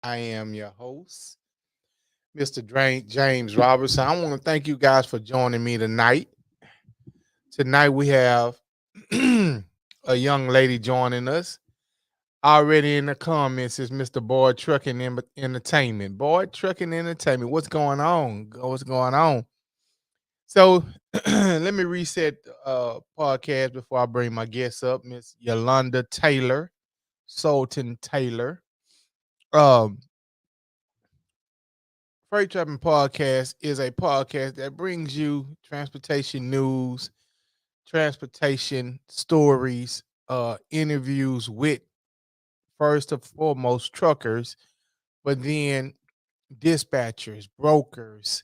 I am your host, Mr. James Robertson. I want to thank you guys for joining me tonight. Tonight we have a young lady joining us. Already in the comments is Mr. Boyd Trucking Entertainment. Boyd Trucking Entertainment. What's going on? What's going on? So let me reset the podcast before I bring my guests up. Miss Yolonda Taylor, Sulton Taylor. Um, Freight Trapping Podcast is a podcast that brings you transportation news, transportation stories, interviews with first and foremost truckers, but then dispatchers, brokers,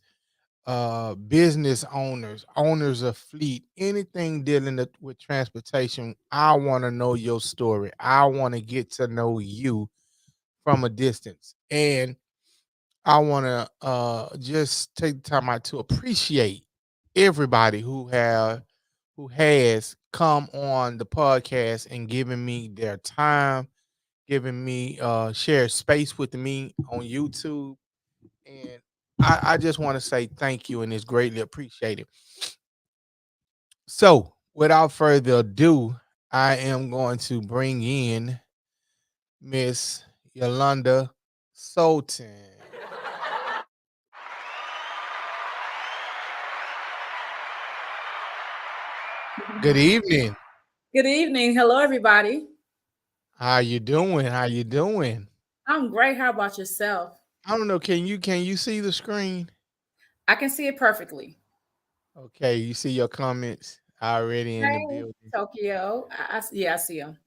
business owners, owners of fleet, anything dealing with transportation. I want to know your story. I want to get to know you from a distance. And I want to just take the time out to appreciate everybody who has come on the podcast and given me their time, giving me share space with me on YouTube, and I just want to say thank you and it's greatly appreciated. So, without further ado, I am going to bring in Miss Yolonda Sulton. Good evening. Good evening. Hello, everybody. How you doing? How you doing? I'm great. How about yourself? I don't know. Can you see the screen? I can see it perfectly. Okay, you see your comments already in the Hey, building. Tokyo. Yeah, I see him.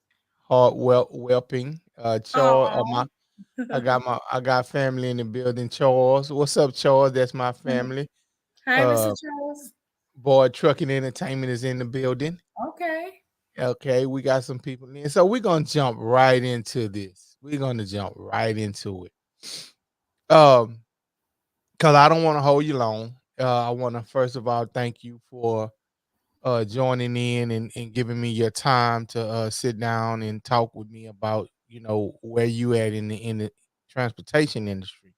Heart whelping. Charles, Oh, I got family in the building. Charles, what's up, Charles? That's my family. hey, Mr. Uh, Charles. Boy, Trucking Entertainment is in the building. Okay. Okay, we got some people in, so we're gonna jump right into this. We're gonna jump right into it. Um, cause I don't want to hold you long. I want to first of all thank you for joining in and giving me your time to sit down and talk with me about where you at in the transportation industry.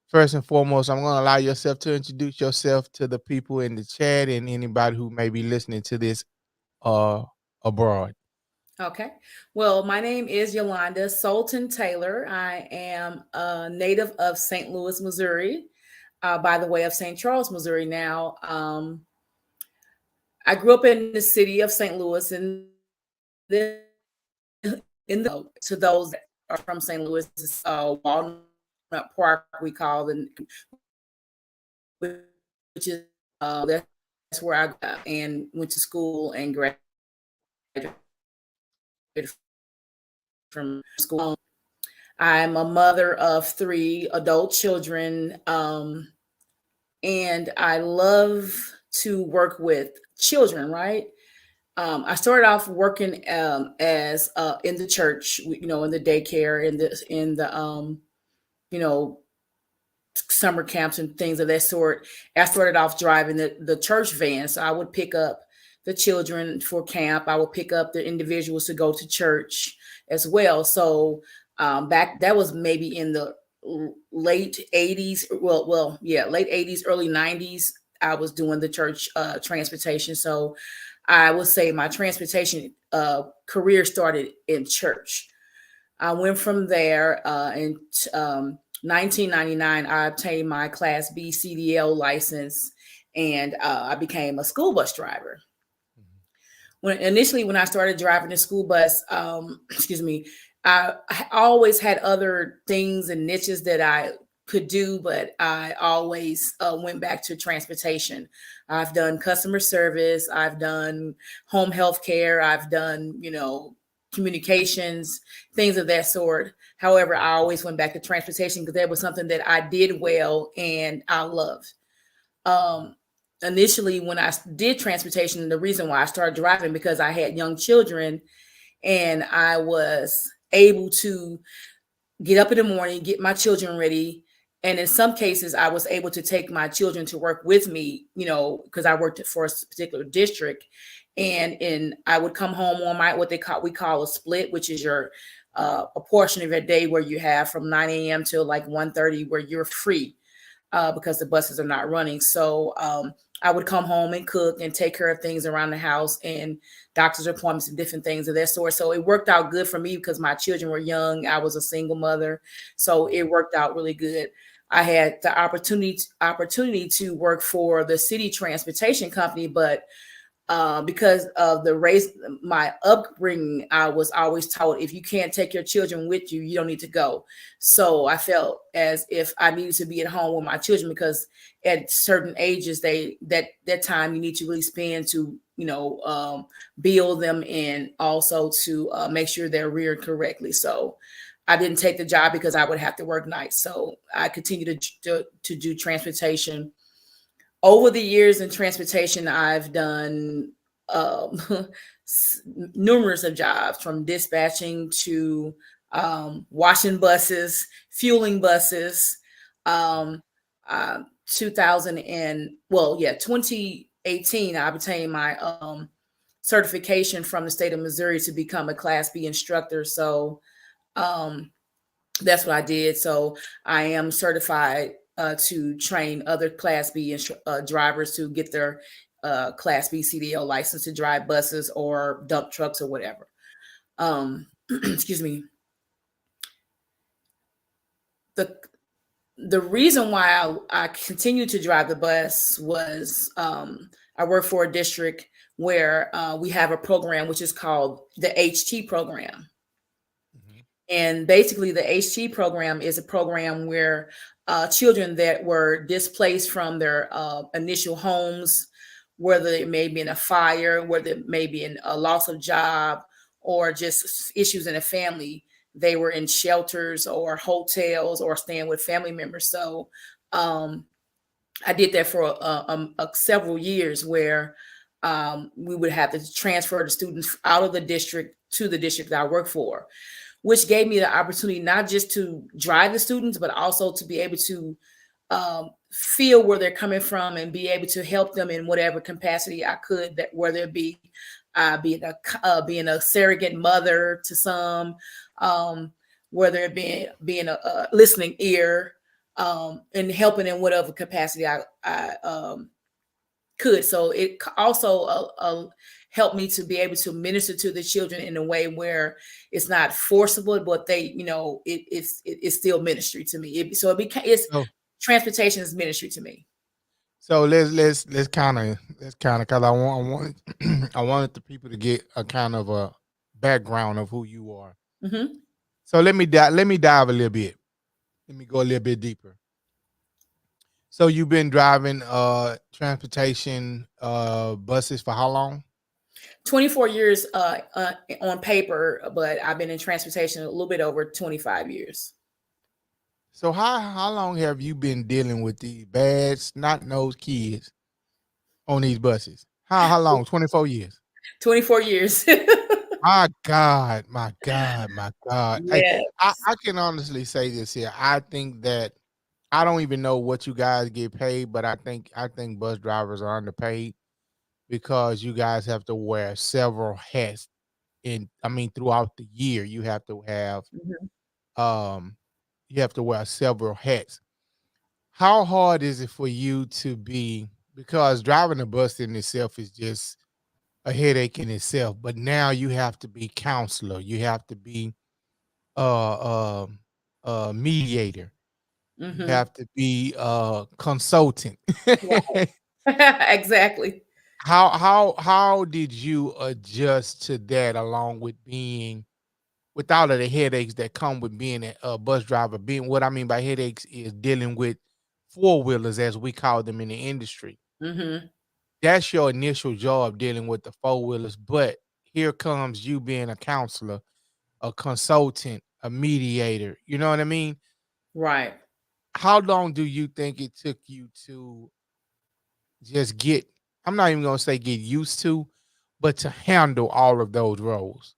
First and foremost, I'm going to allow yourself to introduce yourself to the people in the chat and anybody who may be listening to this uh abroad. Okay. Well, my name is Yolonda Sulton Taylor. I am a native of St. Louis, Missouri, by the way of St. Charles, Missouri. Now, I grew up in the city of St. Louis, in the to those that are from St. Louis, Walnut Park, we call the, which is that's where I got and went to school and graduated from school. I'm a mother of three adult children, and I love to work with children. Right. I started off working as in the church, in the daycare, in the you know summer camps and things of that sort. I started off driving the church van, so I would pick up the children for camp. I would pick up the individuals to go to church as well. So back that was maybe in the late '80s. Yeah, late '80s, early '90s. I was doing the church transportation. So I would say my transportation career started in church. I went from there in 1999. I obtained my Class B CDL license, and I became a school bus driver. When I started driving the school bus, excuse me, I always had other things and niches that I could do, but I always went back to transportation. I've done customer service, I've done home health care, I've done, communications, things of that sort. However, I always went back to transportation because that was something that I did well and I loved. Um, Initially, when I did transportation, the reason why I started driving because I had young children and I was able to get up in the morning, get my children ready. And in some cases, I was able to take my children to work with me, because I worked for a particular district. And I would come home on my what we call a split, which is your a portion of your day where you have from 9 a.m. till like 1:30 where you're free because the buses are not running. So I would come home and cook and take care of things around the house and doctor's appointments and different things of that sort. So it worked out good for me because my children were young. I was a single mother. So it worked out really good. I had the opportunity to work for the city transportation company, but because of the race, my upbringing, I was always taught if you can't take your children with you, you don't need to go. So I felt as if I needed to be at home with my children because at certain ages, that time you need to really spend to build them and also to make sure they're reared correctly. So I didn't take the job because I would have to work nights. So I continued to do transportation. Over the years in transportation, I've done um, numerous of jobs from dispatching to washing buses, fueling buses. Um, 2018, I obtained my certification from the state of Missouri to become a Class B instructor. So um, that's what I did. So I am certified to train other Class B drivers to get their Class B CDL license to drive buses or dump trucks or whatever. Excuse me. The the reason why I continued to drive the bus was I work for a district where we have a program which is called the HT program. Mhm. And basically, the HT program is a program where children that were displaced from their initial homes, whether it may be in a fire, whether it may be in a loss of job, or just issues in a family, they were in shelters or hotels or staying with family members. So um, I did that for several years where we would have to transfer the students out of the district to the district that I work for, which gave me the opportunity not just to drive the students, but also to be able to feel where they're coming from and be able to help them in whatever capacity I could. That whether it be being a surrogate mother to some, um, whether it be being a listening ear, and helping in whatever capacity I could. So it also helped me to be able to minister to the children in a way where it's not forcible, but it's still ministry to me. It's So transportation is ministry to me. so let's kind of because I wanted the people to get a kind of a background of who you are. Hmm. So let me dive a little bit. Let me go a little bit deeper. So you've been driving transportation buses for how long? 24 years on paper, but I've been in transportation a little bit over 25 years. So how long have you been dealing with these bad snot nosed kids on these buses? How long? 24 years. 24 years. My God, my God, my God. Yeah. I can honestly say this here. I think that I don't even know what you guys get paid, but I think bus drivers are underpaid because you guys have to wear several hats throughout the year. Mhm. Um you have to wear several hats. How hard is it for you to be, because driving a bus in itself is just a headache in itself, but now you have to be counselor, you have to be uh, mediator. You Mhm. have to be consultant. Right. Exactly. How did you adjust to that, along with being with all of the headaches that come with being a bus driver? Being, what I mean by headaches is dealing with four wheelers, as we call them in the industry. Mhm. That's your initial job, dealing with the four wheelers. But here comes you being a counselor, a consultant, a mediator. You know what I mean? Right. How long do you think it took you to just get, I'm not even gonna say get used to, but to handle all of those roles?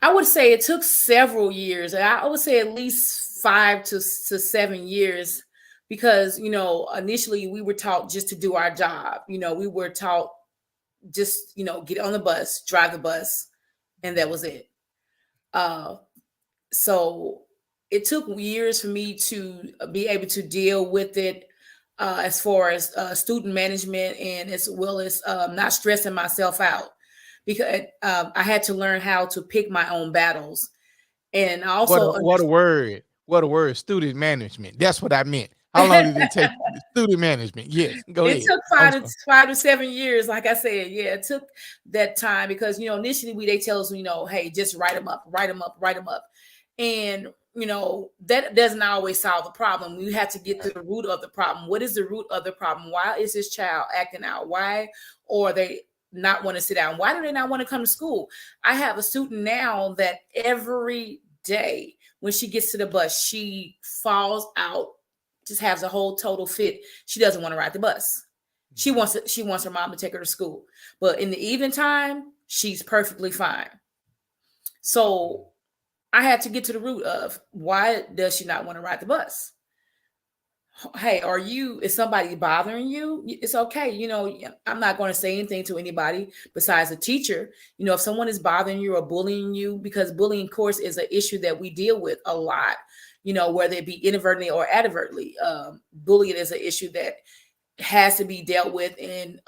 I would say it took several years. I would say at least 5 to 7 years because, initially we were taught just to do our job. We were taught just, get on the bus, drive the bus, and that was it. So it took years for me to be able to deal with it, as far as student management, and as well as not stressing myself out, because I had to learn how to pick my own battles. And I also What a word. What a word. Student management. That's what I meant. How long did it take you? Student management. Yes. Go it ahead. took I'm five to sorry. 5 to 7 years, like I said. Yeah, it took that time because initially they tell us, hey, just write them up, write them up, write them up, and that doesn't always solve the problem. We have to get to Right. the root of the problem. What is the root of the problem? Why is this child acting out? Why, or they not want to sit down? Why do they not want to come to school? I have a student now that every day when she gets to the bus, she falls out, just has a whole total fit. She doesn't want to ride the bus. Mhm. She wants her mom to take her to school. But in the evening time, she's perfectly fine. Mhm. So I had to get to the root of why does she not want to ride the bus? Hey, is somebody bothering you? It's okay. I'm not going to say anything to anybody besides a teacher. If someone is bothering you or bullying you, because bullying, of course, is an issue that we deal with a lot, whether it be inadvertently or advertently. Bullying is an issue that has to be dealt with and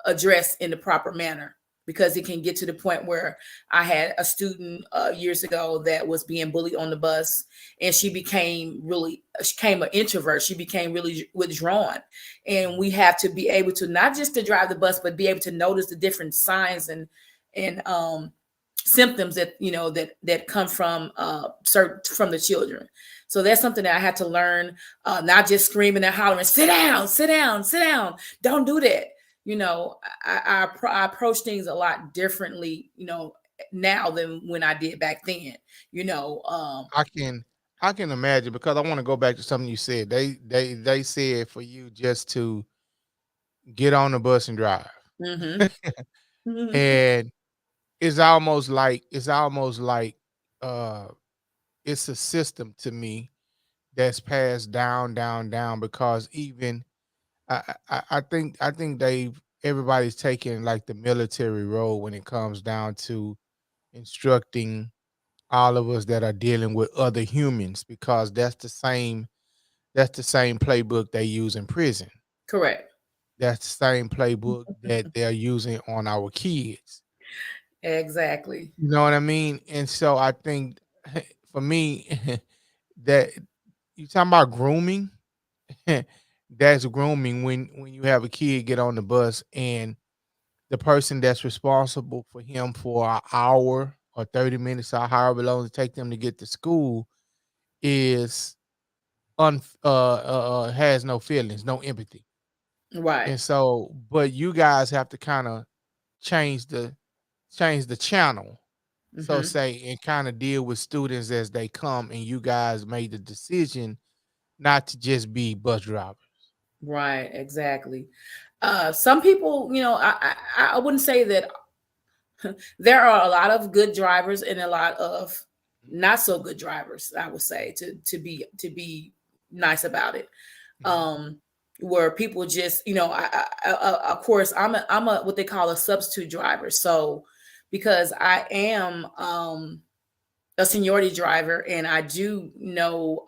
addressed in the proper manner, because it can get to the point where I had a student years ago that was being bullied on the bus, and she became an introvert. She became really withdrawn, and we have to be able to not just to drive the bus, but be able to notice the different signs and symptoms that that come from certain from the children. So that's something that I had to learn, not just screaming and hollering, sit down, sit down, sit down. Don't do that. I approach things a lot differently, now than when I did back then. You know, I can I can imagine because I want to go back to something you said. They said for you just to get on the bus and drive. mm-hmm. And it's almost like uh it's a system to me that's passed down, down, down because even I think everybody's taking like the military role when it comes down to instructing all of us that are dealing with other humans because that's the same playbook they use in prison. Correct. That's the same playbook that they're using on our kids. Exactly. You know what I mean? And so I think for me that you talking about grooming, that's grooming when you have a kid get on the bus and the person that's responsible for him for an hour or 30 minutes or however long it take them to get to school is has no feelings, no empathy. Right. And so, but you guys have to kind of change the change the channel. So Mm-hmm. say and kind of deal with students as they come and you guys made the decision not to just be bus drivers. Right. Exactly. Some people, I wouldn't say that. There are a lot of good drivers and a lot of not so good drivers, I would say, to be nice about it. Mhm. um where people just, of course, I'm a what they call a substitute driver. So because I am a seniority driver and I do know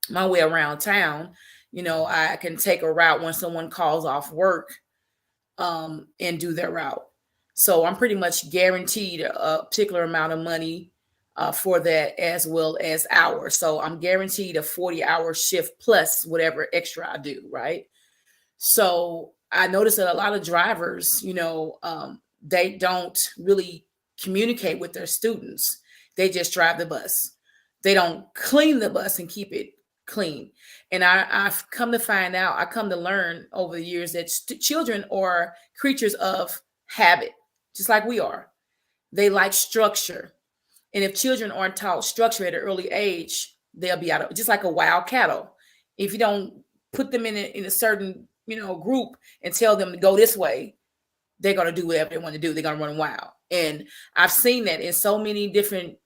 my way around town, Mhm. I can take a route when someone calls off work, and do their route. So I'm pretty much guaranteed a particular amount of money for that, as well as hours. So I'm guaranteed a 40-hour shift plus whatever extra I do, right? So I noticed that a lot of drivers, they don't really communicate with their students. They just drive the bus. They don't clean the bus and keep it clean. And I've come to find out, I come to learn over the years that children are creatures of habit, just like we are. They like structure. And if children aren't taught structure at an early age, they'll be out of, just like a wild cattle. If you don't put them in a certain, group and tell them to go this way, they're going to do whatever they want to do. They're going to run wild. And I've seen that in so many different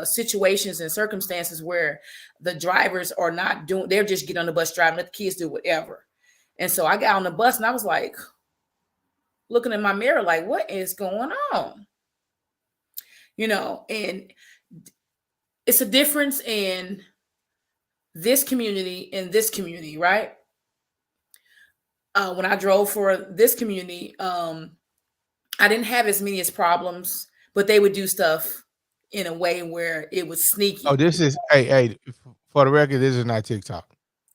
situations and circumstances where the drivers are not doing, they're just getting on the bus driving, let the kids do whatever. And so I got on the bus and I was like, looking in my mirror, like, what is going on? And it's a difference in this community and this community, right? When I drove for this community, I didn't have as many as problems, but they would do stuff in a way where it was Oh, sneaky. this is for the record, this is not TikTok.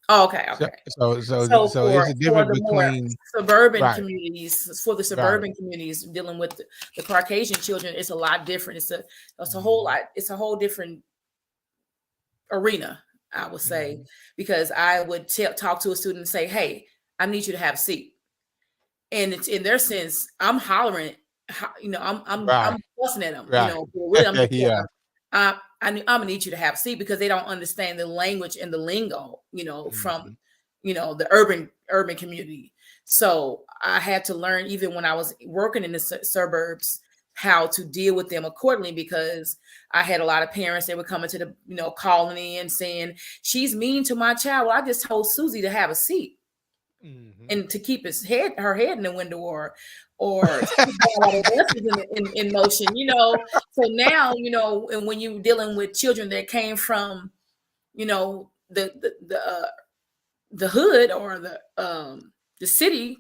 Oh, okay, So okay. so so So so it's a for difference the more between suburban right, communities, for the right. suburban communities dealing with the Caucasian children, it's a lot different. It's a whole Mhm, lot. It's a whole different arena, I would say, mhm. because I would talk to a student and say, "Hey, I need you to have a seat." And it's in their sense, I'm hollering, I'm Right, fussing at them, right. but really I'm just telling Yeah. them, I'm gonna need you to have a seat because they don't understand the language and the lingo, from Mhm. the urban community. So I had to learn even when I was working in the suburbs how to deal with them accordingly because I had a lot of parents that would come into the colony and saying she's mean to my child. Well, I just told Susie to have a seat Mhm. and to keep her head in the window, or sit down while the bus is in motion. So now, and when you're dealing with children that came from, the hood or the city,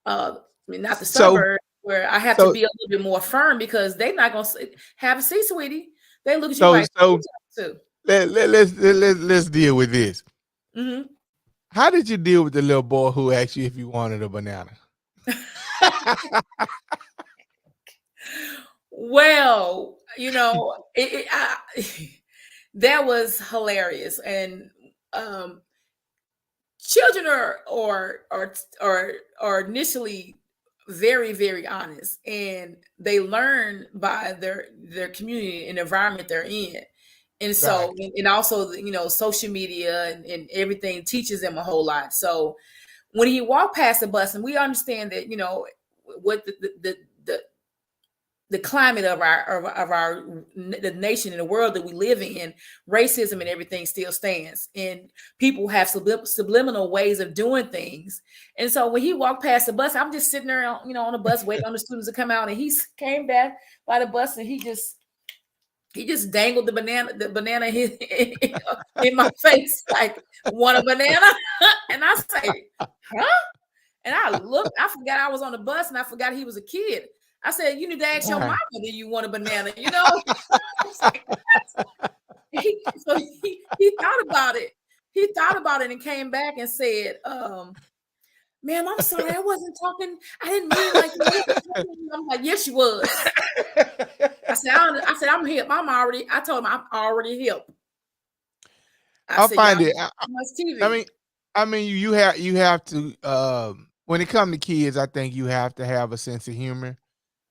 I mean, not the So suburb, where I have to so be a little bit more firm because they're not gonna have a seat, sweetie. They look at you so like so too. let's deal with this. Hmm. How did you deal with the little boy who asked you if you wanted a banana? Well, that was hilarious, and um, children are initially very, very honest, and they learn by their community and environment they're in. And Right. so, and also, social media and everything teaches them a whole lot. So when you walk past the bus, and we understand that, what the climate of our the nation and the world that we live in, racism and everything still stands, and people have subliminal ways of doing things. And so when he walked past the bus, I'm just sitting there, on the bus waiting on the students to come out, and he came back by the bus, and he just dangled the banana in my face like, want a banana? And I say, huh? And I forgot I was on the bus, and I forgot he was a kid. I said, you need to ask your mama, Right. do you want a banana? So he thought about it. He thought about it and came back and said, ma'am, I'm sorry, I wasn't talking. I didn't mean like that. I wasn't talking to you. I'm like, yes, you was. I said, I'm hip. I told him I'm already hip. I I said, y'all find it. watch too much I TV. mean, you have to when it comes to kids, I think you have to have a sense of humor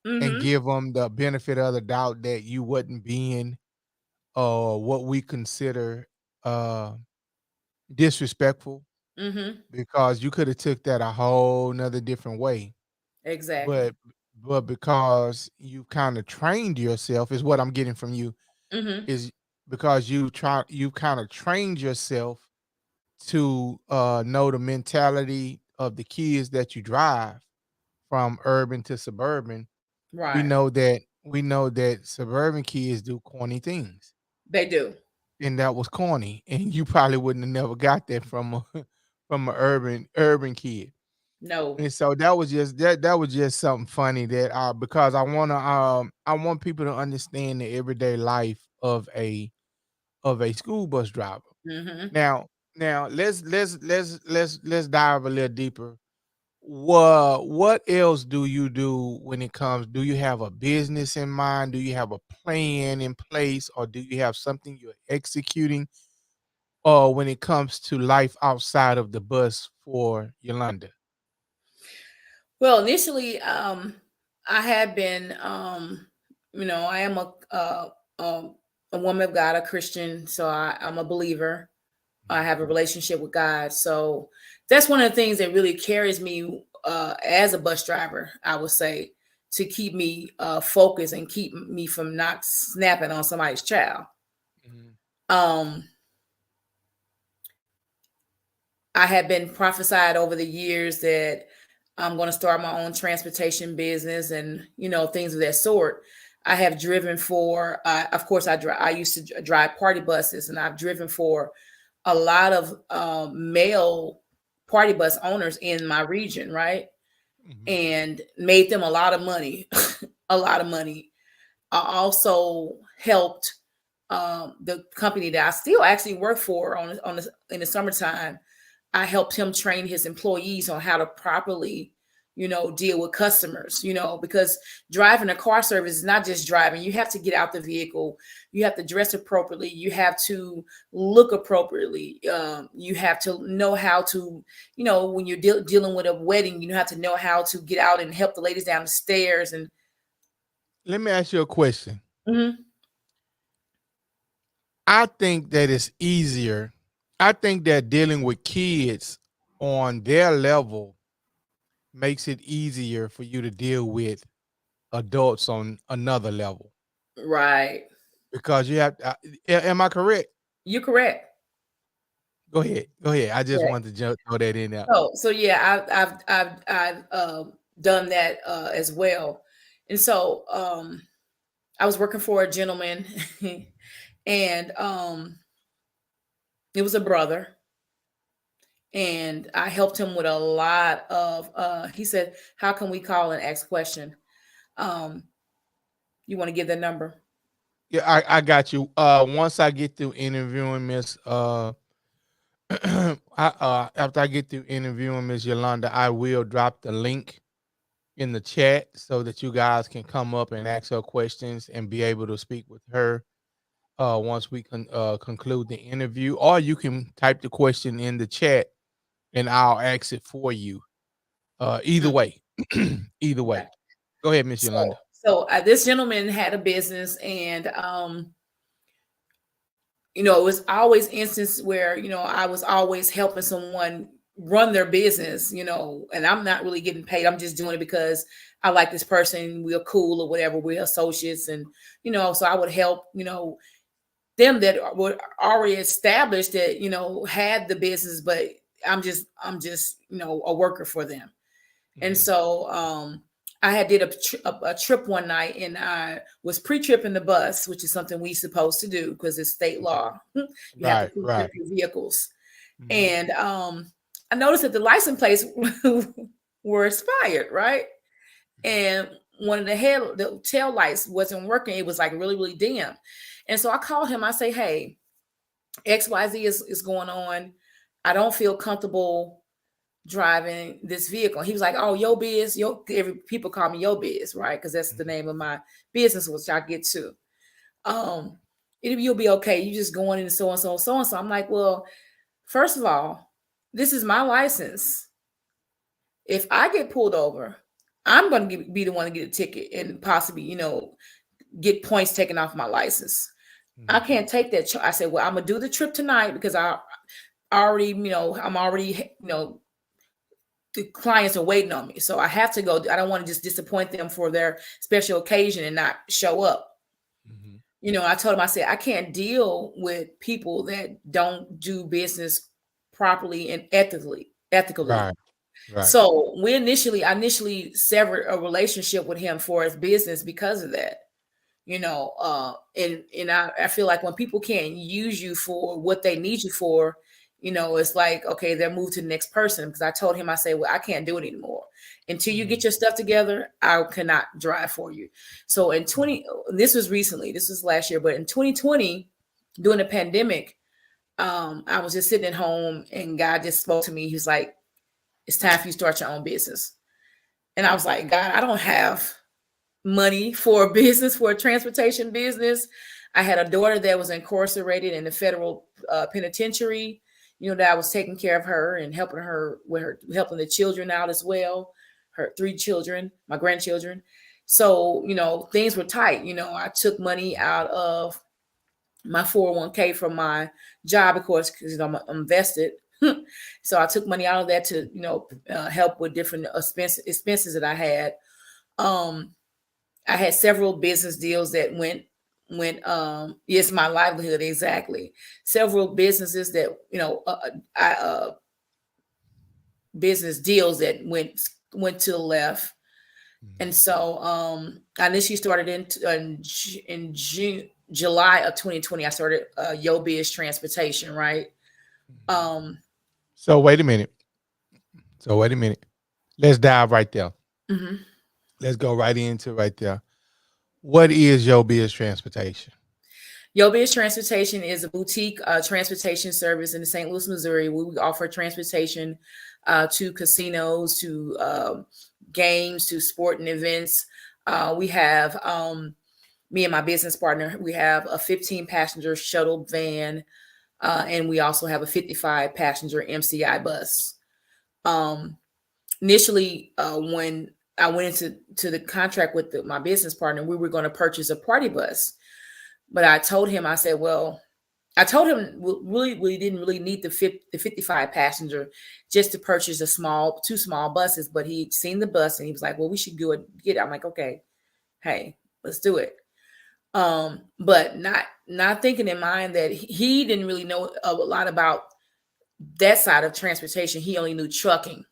and Mm-hmm. give them the benefit of the doubt that you wasn't being what we consider uh disrespectful Mm-hmm. because you could have took that a whole nother different way. Exactly. But because you kind of trained yourself is what I'm getting from you Mm-hmm. is because you kind of trained yourself to know the mentality of the kids that you drive from urban to suburban. we Right. know that we know that suburban kids do corny things, They do. and that was corny, and you probably wouldn't have never got that from a from an urban kid. No. And so that was just something funny that because I want people to understand the everyday life of a school bus driver. Mm-hmm. Now let's dive a little deeper. What else do you do when it comes? Do you have a business in mind? Do you have a plan in place, or do you have something you're executing? Or when it comes to life outside of the bus for Yolanda? Well, initially, I had been, I am a woman of God, a Christian, so I'm a believer. I have a relationship with God, so that's one of the things that really carries me as a bus driver. I would say, to keep me focused and keep me from not snapping on somebody's child. Mhm, Um, I had been prophesied over the years that I'm going to start my own transportation business and, things of that sort. I have driven for, of course, I used to drive party buses, and I've driven for a lot of male party bus owners in my region, right? Mhm. And made them a lot of money, a lot of money. I also helped the company that I still actually work for in the summertime. I helped him train his employees on how to properly, deal with customers, because driving a car service is not just driving. You have to get out the vehicle. You have to dress appropriately. You have to look appropriately. You have to know how to, when you're dealing with a wedding, you have to know how to get out and help the ladies down the stairs. And Let me ask you a question. Mhm. I think that it's easier. I think that dealing with kids on their level makes it easier for you to deal with adults on another level Right. because you have. Am I correct? You're correct. Go ahead. Go ahead. I just Correct. wanted to throw that in there. So yeah, I've done that as well, and so I was working for a gentleman, and it was a brother, and I helped him with a lot of. He said, "How can we call and ask question?" Um, you want to give the number? Yeah, I got you. Once I get through interviewing Miss after I get through interviewing Miss Yolonda, I will drop the link in the chat so that you guys can come up and ask her questions and be able to speak with her once we can conclude the interview. Or you can type the question in the chat and I'll ask it for you. Either Mm, way, either okay. way. Go ahead, Miss Yolanda. So this gentleman had a business, and it was always instances where, I was always helping someone run their business, and I'm not really getting paid. I'm just doing it because I like this person. We're cool or whatever. We're associates. And, so I would help, them that were already established that, had the business, but I'm just, a worker for them. And Mhm. so I had did a trip one night, and I was pre-tripping the bus, which is something we supposed to do because it's state law. You have to Right, pre-trip right. your vehicles. Mhm. And I noticed that the license plates were expired, right? And one of the tail lights wasn't working. It was like really, really dim. And so I called him. I say, "Hey, XYZ is going on. I don't feel comfortable driving this vehicle." He was like, "Oh, yo biz, people call me yo biz, right? Because that's the Mhm. name of my business, which I get to. Um, you'll be okay. You just going in so and so, so and so." I'm like, "Well, first of all, this is my license. If I get pulled over, I'm going to be the one to get a ticket and possibly, get points taken off my license. I Mhm. can't take that." I said, "Well, I'm gonna do the trip tonight because I already, I'm already, the clients are waiting on me. So I have to go. I don't want to just disappoint them for their special occasion and not show up." Mhm. I told him, I said, "I can't deal with people that don't do business properly and ethically." Right, right. So I initially severed a relationship with him for his business because of that. And I feel like when people can't use you for what they need you for, it's like, okay, they're moved to the next person. Because I told him, I say, "Well, I can't do it anymore until you Mhm. get your stuff together. I cannot drive for you." So this was recently, this was last year, but in 2020, during the pandemic, I was just sitting at home, and God just spoke to me. He was like, "It's time for you to start your own business." And I was like, "God, I don't have money for a business, for a transportation business." I had a daughter that was incarcerated in the federal penitentiary, that I was taking care of her and helping the children out as well. Her 3 children, my grandchildren. So, things were tight. I took money out of my 401k from my job, of course, because I'm vested. So I took money out of that to, help with different expenses that I had. Um, I had several business deals that went it's my livelihood, exactly. Several businesses that, I business deals that went to the left. And Mhm. so I initially started in June, July of 2020. I started Yo Biz Transportation, right? Mhm. Um, So wait a minute. So wait a minute. Let's dive right there. mhm. Let's go right into right there. What is your biz transportation? Yo Biz Transportation is a boutique transportation service in St. Louis, Missouri. We offer transportation to casinos, to games, to sporting events. We have me and my business partner. We have a 15 passenger shuttle van, and we also have a 55 passenger MCI bus. Um, Initially, when I went into the contract with my business partner, we were going to purchase a party bus. But I told him, I said, well, I told him we didn't really need the 55 passenger, just to purchase a two small buses. But he'd seen the bus and he was like, well, we should go and get it. I'm like, okay, hey, let's do it. But not thinking in mind that he didn't really know a lot about that side of transportation. He only knew trucking.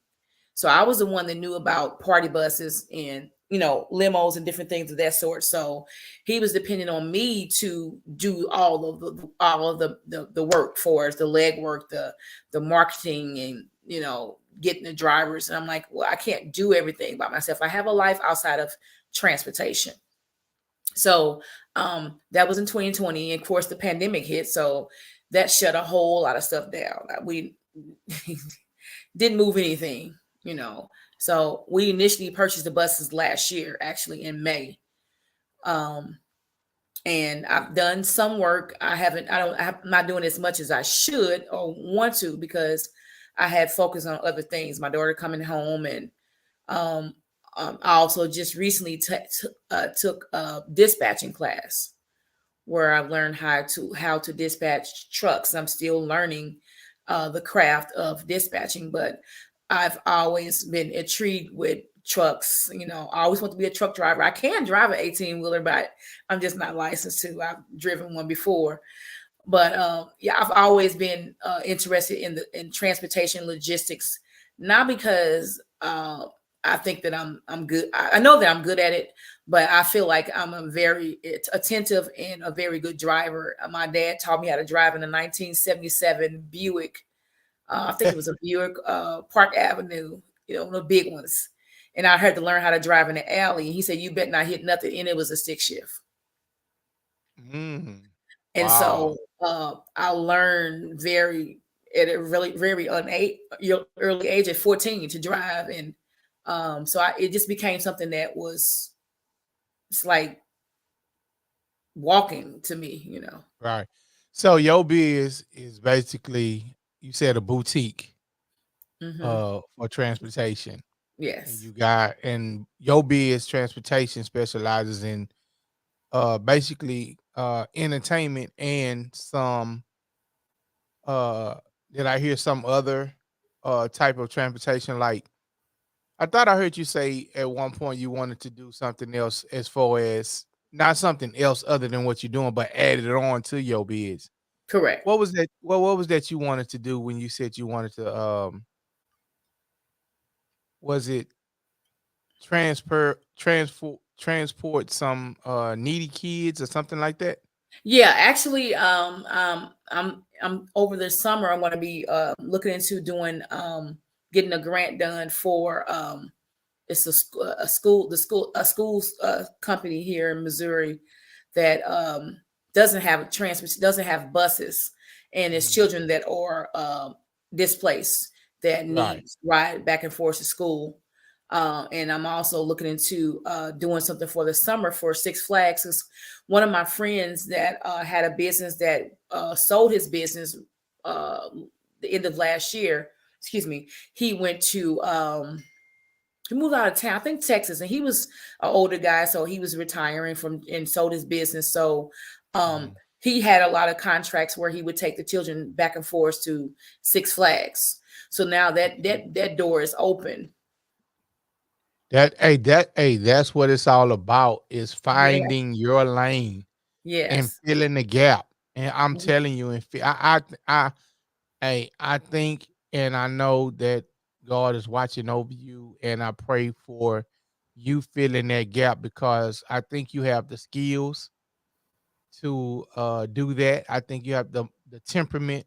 So I was the one that knew about party buses and limos and different things of that sort. So he was depending on me to do all of the work for us, the leg work, the marketing, and getting the drivers. And I'm like, well, I can't do everything by myself. I have a life outside of transportation. So that was in 2020. And of course, the pandemic hit. So that shut a whole lot of stuff down. We didn't move anything, you know. So we initially purchased the buses last year, actually in May. Um, and I've done some work. I'm not doing as much as I should or want to, because I had focused on other things. My daughter coming home, and um, I also just recently took a dispatching class where I've learned how to dispatch trucks. I'm still learning the craft of dispatching, but I've always been intrigued with trucks. I always want to be a truck driver. I can drive an 18 wheeler, but I'm just not licensed to. I've driven one before, but yeah, I've always been interested in transportation logistics, not because I think that I'm good. I know that I'm good at it, but I feel like I'm a very attentive and a very good driver. My dad taught me how to drive in a 1977 Buick. I think it was a Buick Park Avenue, the big ones. And I had to learn how to drive in the alley. He said, "You better not hit nothing." And it was a stick shift. Mm. And so Wow. I learned at a really very early age at 14 to drive, and so it just became something that was, it's like walking to me. Right. So your biz is basically, you said, a boutique Hmm. for transportation. And Yes, your biz transportation specializes in basically entertainment and some uh did I hear some other type of transportation, like I thought I heard you say at one point you wanted to do something else, as far as not something else other than what you're doing, but added it on to your biz. correct. What was that? What was that you wanted to do when you said you wanted to? Was it transport some needy kids or something like that? Yeah, actually, I'm over the summer. I'm going to be looking into doing getting a grant done for it's a school company here in Missouri that doesn't have buses, and it's Mhm. children that are displaced that Right. need ride back and forth to school. And I'm also looking into doing something for the summer for Six Flags. 'Cause one of my friends that had a business that sold his business uh, the end of last year. Excuse me. He went to he moved out of town, I think Texas, and he was an older guy, so he was retiring from and sold his business. So Mhm. he had a lot of contracts where he would take the children back and forth to Six Flags. So now that door is open. That's what it's all about, is Yeah. finding your lane and Yes. filling the gap. And I'm Mhm. telling you, and I think and I know that God is watching over you, and I pray for you fill in that gap because I think you have the skills to do that. I think you have the temperament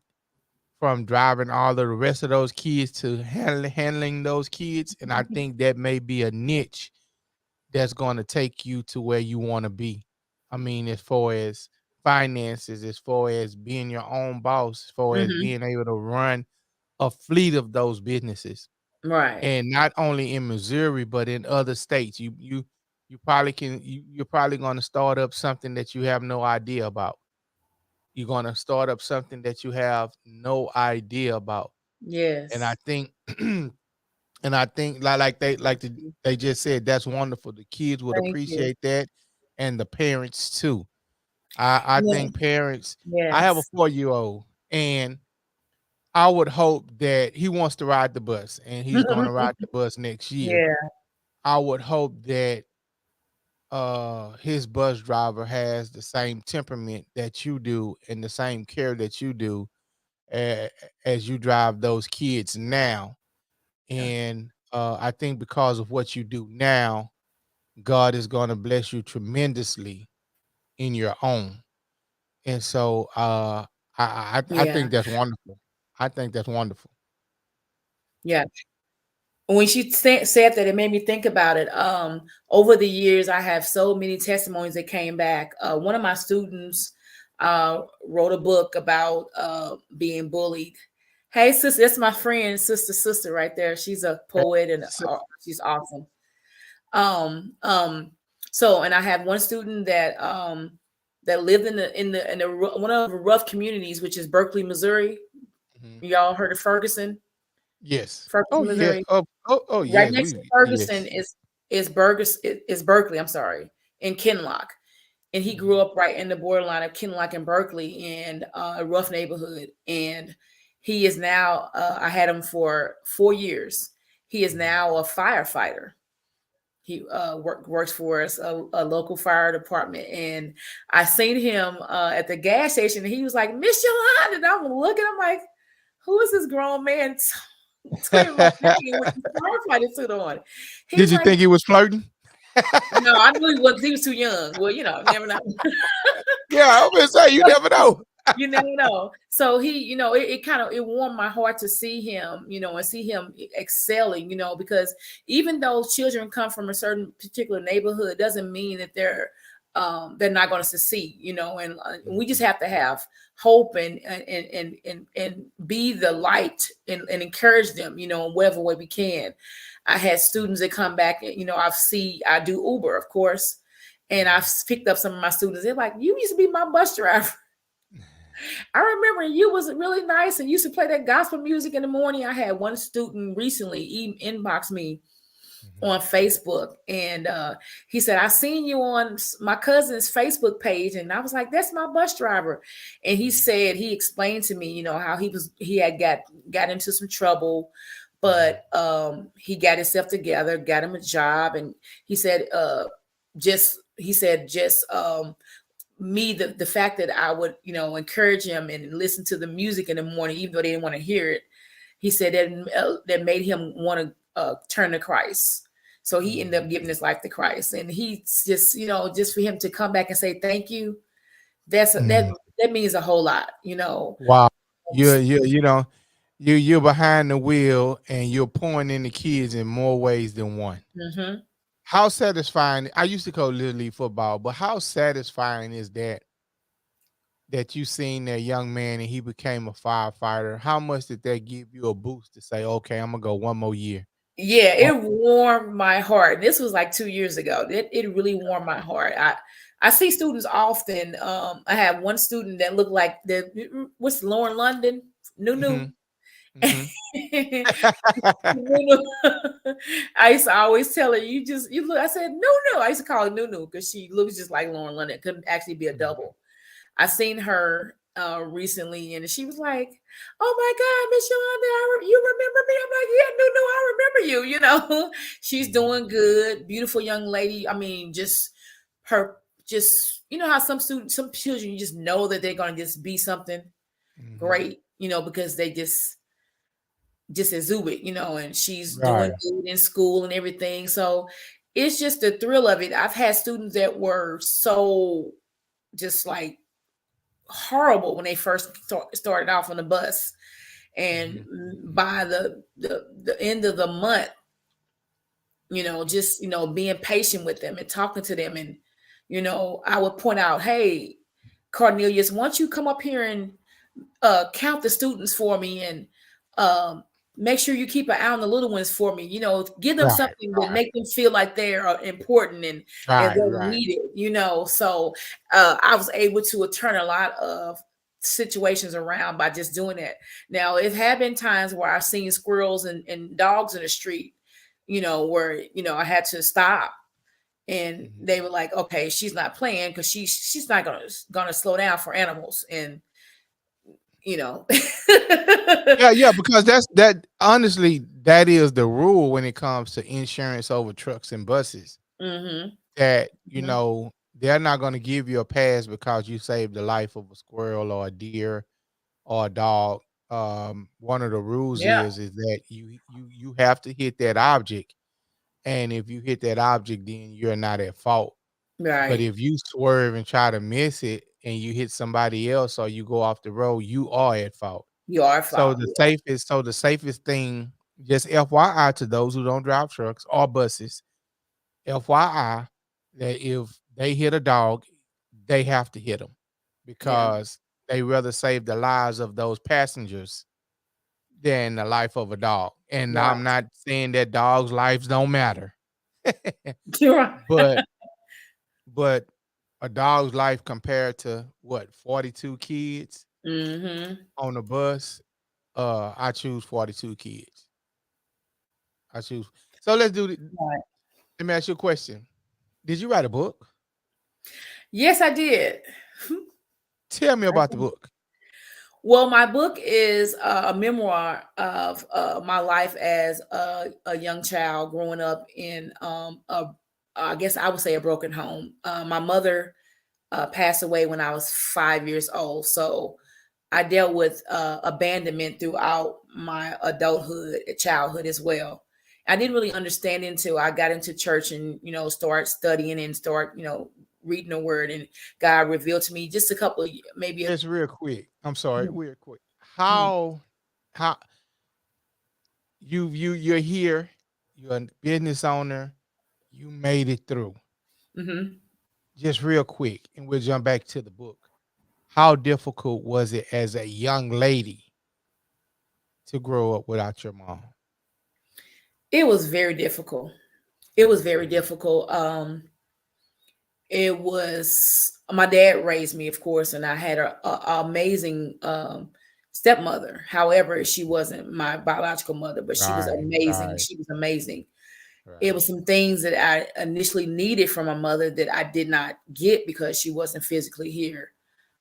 from driving all of the rest of those kids to handling those kids, and I think that may be a niche that's going to take you to where you want to be. I mean, as far as finances, as far as being your own boss, as far as Hmm. being able to run a fleet of those businesses, Right. and not only in Missouri but in other states. You probably can. You're probably going to start up something that you have no idea about. You're going to start up something that you have no idea about, and I Yes. think and I think they just said that's wonderful. The kids would Thank you. appreciate that, and the parents too. I Yeah. think parents. I have a Yes. 4-year old, and I would hope that he wants to ride the bus, and he's going to ride the bus next year. Yeah. I would hope that his bus driver has the same temperament that you do and the same care that you do, a- as you drive those kids now. Yeah. And I think because of what you do now, God is going to bless you tremendously in your own. And so I Yeah. think that's wonderful. I think that's wonderful. Yeah. When she said that, it made me think about it. Over the years, I have so many testimonies that came back. One of my students wrote a book about being bullied. Hey, sister, that's my friend, sister, right there. She's a poet and So- she's awesome. Um, um, so, and I have one student that lived in one of the rough communities, which is Berkeley, Missouri. Mhm. Y'all heard of Ferguson? Yes. Oh Ferguson, yeah. Missouri. Oh Right yes. next to We Ferguson yes. is Berkeley. I'm sorry, in Kinlock, and he grew Mhm. up right in the borderline of Kinlock and Berkeley, in a rough neighborhood. And he is now. I had him for 4 years. He is Mhm. now a firefighter. He works for us, a local fire department. And I seen him at the gas station, and he was like, "Miss Yolanda," and I'm looking. I'm like, "Who is this grown man screaming my name with the firefighter suit on?" Did He's you like, think he was flirting? "No, I knew he was too young." Well, never know. Yeah, I was gonna say you never know. You never know. So he, it kind of, it warmed my heart to see him, and see him excelling, because even though children come from a certain particular neighborhood, doesn't mean that they're not going to succeed, and we just Mhm. have to have hope and be the light, and encourage them, in whatever way we can. I had students that come back, I do Uber, of course, and I've picked up some of my students. They're like, "You used to be my bus driver. I remember you was really nice and used to play that gospel music in the morning." I had one student recently inbox me Mhm. on Facebook, and he said, "I seen you on my cousin's Facebook page," and I was like, "That's my bus driver." And he Mhm. said, he explained to me, how he had got into some trouble, Mhm. but he got himself together, got him a job, and he said, just me, the fact that I would, encourage him and listen to the music in the morning, even though they didn't want to hear it. He said that made him want to turn to Christ. So he ended Mhm. up giving his life to Christ, and he just, just for him to come back and say thank you, Mhm. that means a whole lot. Wow. You're behind the wheel and you're pouring in the kids in more ways than one. Hmm. How satisfying, I used to coach Little League football, but how satisfying is that you seen that young man and he became a firefighter? How much did that give you a boost to say, okay, I'm gonna go one more year? Yeah, One, it warmed my heart. This was like 2 years ago. It really warmed my heart. I see students often. I have one student that looked like what's Lauren London, Nunu. mhm, mhm. Nunu. I used to always tell her, you look. I said Nunu. I used to call her Nunu because she looks just like Lauren London. It couldn't actually be a double. I seen her recently, and she was like, "Oh my God, Miss Yolanda, you remember me?" I'm like, "Yeah, no, I remember you." She's Mhm, doing good, beautiful young lady. I mean, just her, just how some children, you just know that they're gonna just be something mhm. great, because they just exude it, and she's doing Right. good in school and everything. So it's just the thrill of it. I've had students that were so just like horrible when they first started off on the bus, and Mhm. by the end of the month, just being patient with them and talking to them, and I would point out, hey, Cornelius, why don't you come up here and count the students for me, and um, make sure you keep an eye on the little ones for me. Give them Right, something that right, make them feel like they're important, and right, they're right. needed. So I was able to turn a lot of situations around by just doing that. Now, it have been times where I've seen squirrels and dogs in the street, where I had to stop, and Mhm. they were like, okay, she's not playing because she's not gonna slow down for animals, and you know. Yeah, yeah, because that honestly, that is the rule when it comes to insurance over trucks and buses. Mhm. That, Mhm. they're not gonna give you a pass because you saved the life of a squirrel or a deer or a dog. One of the rules Yeah. is that you have to hit that object, and if you hit that object, then you're not at fault. But Right. if you swerve and try to miss it and you hit somebody else or you go off the road, you are at fault. You are So fault. the Yeah. safest thing, just FYI to those who don't drive trucks or buses, FYI, that if they hit a dog, they have to hit them Yeah. because they rather save the lives of those passengers than the life of a dog. And I'm Right. not saying that dogs' lives don't matter, You're right. but but a dog's life compared to what, 42 kids Mhm. on the bus, I choose 42 kids. I choose. So Right. let me ask you a question. Did you write a book? Yes, I did. Tell me about the book. Well, my book is a memoir of my life as a young child growing up in I guess I would say a broken home. My mother passed away when I was 5 years old, so I dealt with abandonment throughout my adulthood, childhood as well. I didn't really understand until I got into church and start studying and start reading the word, and God revealed to me just a couple of maybe a. Just real quick. I'm sorry, Mhm, real quick. mhm, How you're here, you're a business owner, you made it through. mhm. Just real quick, and we'll jump back to the book. How difficult was it as a young lady to grow up without your mom? It was very difficult. It was very Mhm. difficult. It was my dad raised me, of course, and I had a amazing stepmother. However, she wasn't my biological mother, but she was Right, amazing. right, She was amazing. It right. was some things that I initially needed from my mother that I did not get because she wasn't physically here.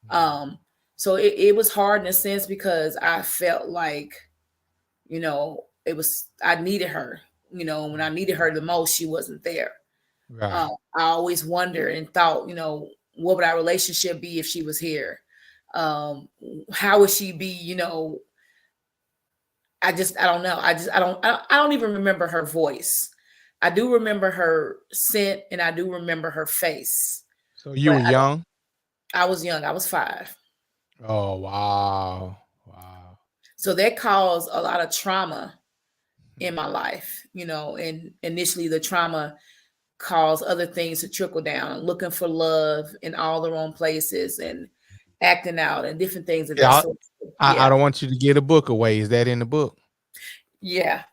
Mhm. Um, so it was hard in a sense because I felt like, it was I needed her. When I needed her Mhm. the most, she wasn't there. Uh, Right. I always wondered and thought, what would our relationship be if she was here? How would she be? I don't know. I don't even remember her voice. I do remember her scent and I do remember her face, So you but were young? I was young. I was 5. Oh, wow. Wow. So that caused a lot of trauma in my life, and initially the trauma caused other things to trickle down, looking for love in all the wrong places and acting out and different things of that Yeah, sort. I Yeah. don't want you to give the book away. Is that in the book? Yeah.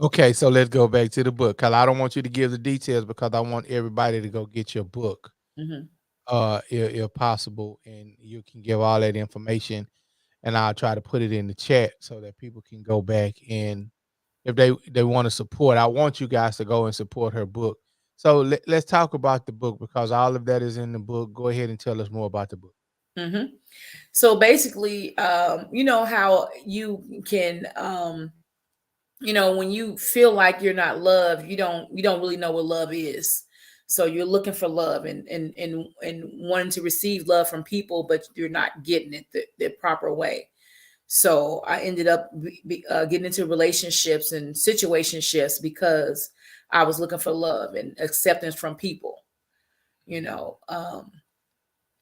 Okay, so let's go back to the book because I don't want you to give the details because I want everybody to go get your book, Hmm. if possible, and you can give all that information, and I'll try to put it in the chat so that people can go back and if they want to support. I want you guys to go and support her book. So let's talk about the book because all of that is in the book. Go ahead and tell us more about the book. Hmm. So basically, you know how you can, when you feel like you're not loved, you don't really know what love is. So you're looking for love and wanting to receive love from people, but you're not getting it the proper way. So I ended up getting into relationships and situationships because I was looking for love and acceptance from people, you Mhm. know.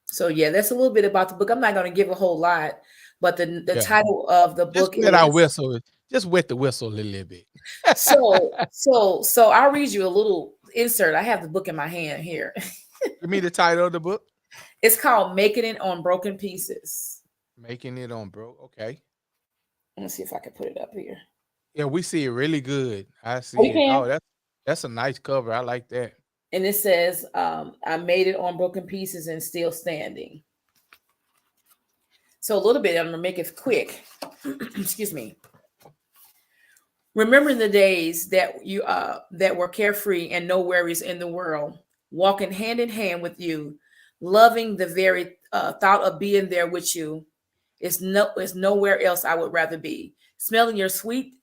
So yeah, that's a little bit about the book. I'm not going to give a whole lot, but the Yeah. title of the Just book wet our is whistle. Just wet the whistle a little bit. so I'll read you a little insert. I have the book in my hand here. Give me the title of the book. It's called Making It on Broken Pieces. Making it on, bro. Okay. Let me see if I can put it up here. Yeah, we see it really good. I Oh, you see it. can. Oh, that's a nice cover. I like that. And it says, I made it on broken pieces and still standing. So a little bit, I'm gonna make it quick. Excuse me. Remembering the days that you that were carefree and no worries in the world, walking hand in hand with you, loving the very thought of being there with you. Is nowhere else I would rather be. Smelling your sweet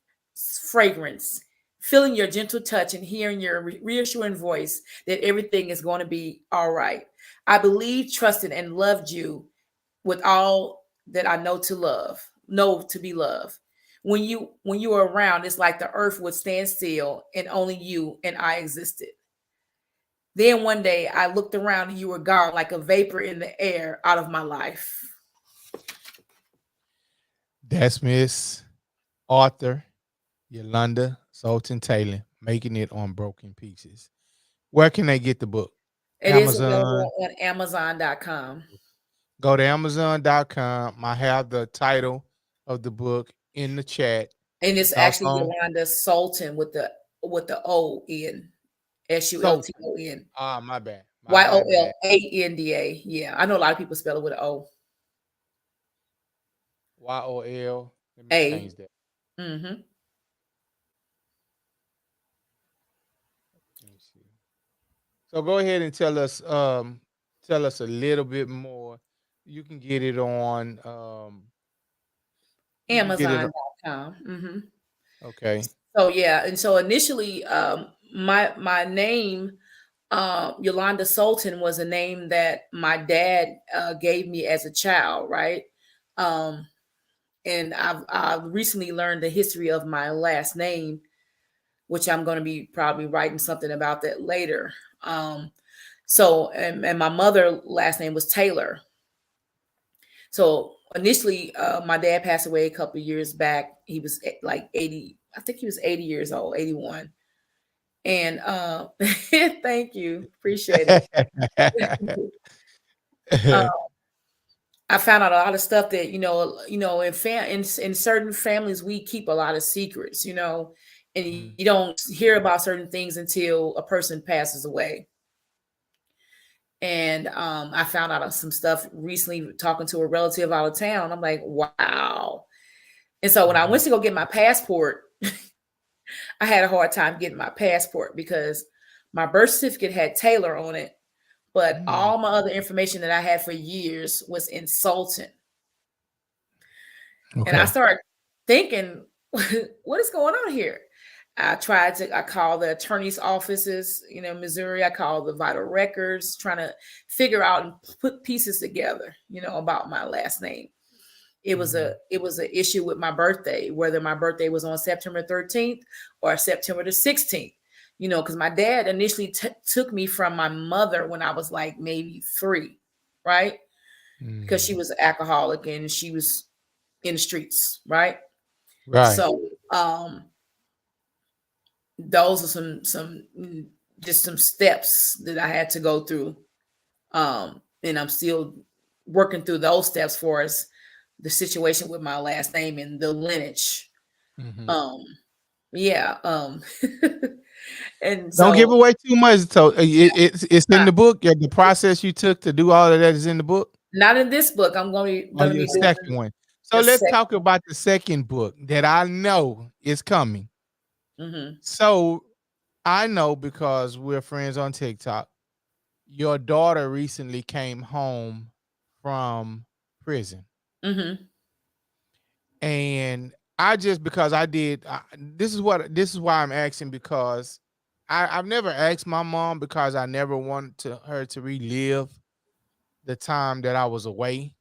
fragrance, feeling your gentle touch, and hearing your reassuring voice that everything is going to be all right. I believed, trusted, and loved you with all that I know to be loved. When you were around, it's like the earth would stand still and only you and I existed. Then one day I looked around and you were gone like a vapor in the air out of my life. That's Miss Author Yolonda Sulton Taylor, making it on broken pieces. Where can they get the book? It is Amazon. available on Amazon.com. Go to Amazon.com. I have the title of the book in the chat. And it's It's actually also Yolanda Sultan with the O in Sultan. Sulton. Ah, my bad. My bad. Yolanda. Yeah, I know a lot of people spell it with an O. YOL. Let me A. change that. Mm-hmm. Let me see. So go ahead and tell us a little bit more. You can get it on you can get it Amazon.com. Mm-hmm. okay. So yeah, and so initially, my name, Yolanda Sultan, was a name that my dad gave me as a child, right? Um, and I've recently learned the history of my last name, which I'm going to be probably writing something about that later. Um, and my mother last name was Taylor. So initially, my dad passed away a couple of years back. He was like 80. I think he was 80 years old, 81. And thank you, appreciate it. uh, I found out a lot of stuff that in certain families we keep a lot of secrets, and you Mhm. don't hear about certain things until a person passes away. And I found out some stuff recently talking to a relative out of town. I'm like, wow. And so when I went Mhm. to go get my passport, I had a hard time getting my passport because my birth certificate had Taylor on it, but Mm. all my other information that I had for years was in Sultan. And I Okay. started thinking, what is going on here? I called the attorney's offices, Missouri. I called the vital records, trying to figure out and put pieces together, about my last name. Mhm. It was an issue with my birthday, whether my birthday was on September 13th or September the 16th. Because my dad initially took me from my mother when I was like maybe 3, right? Because she Mhm. was an alcoholic and she was in the streets, right? Right. So those are just some steps that I had to go through. And I'm still working through those steps for us, the situation with my last name and the lineage. Mhm. Um, yeah. And Don't give so away too much. So it's in the book. Yeah, the process you took to do all of that is in the book. not in this book. I'm Or gonna your be doing second one. So the let's second. talk about the second book that I know is coming. Mm-hmm. So I know because we're friends on TikTok. Your daughter recently came home from prison, Mm-hmm. and I just because I did. This is why I'm asking because I've never asked my mom because I never wanted her to relive the time that I was away.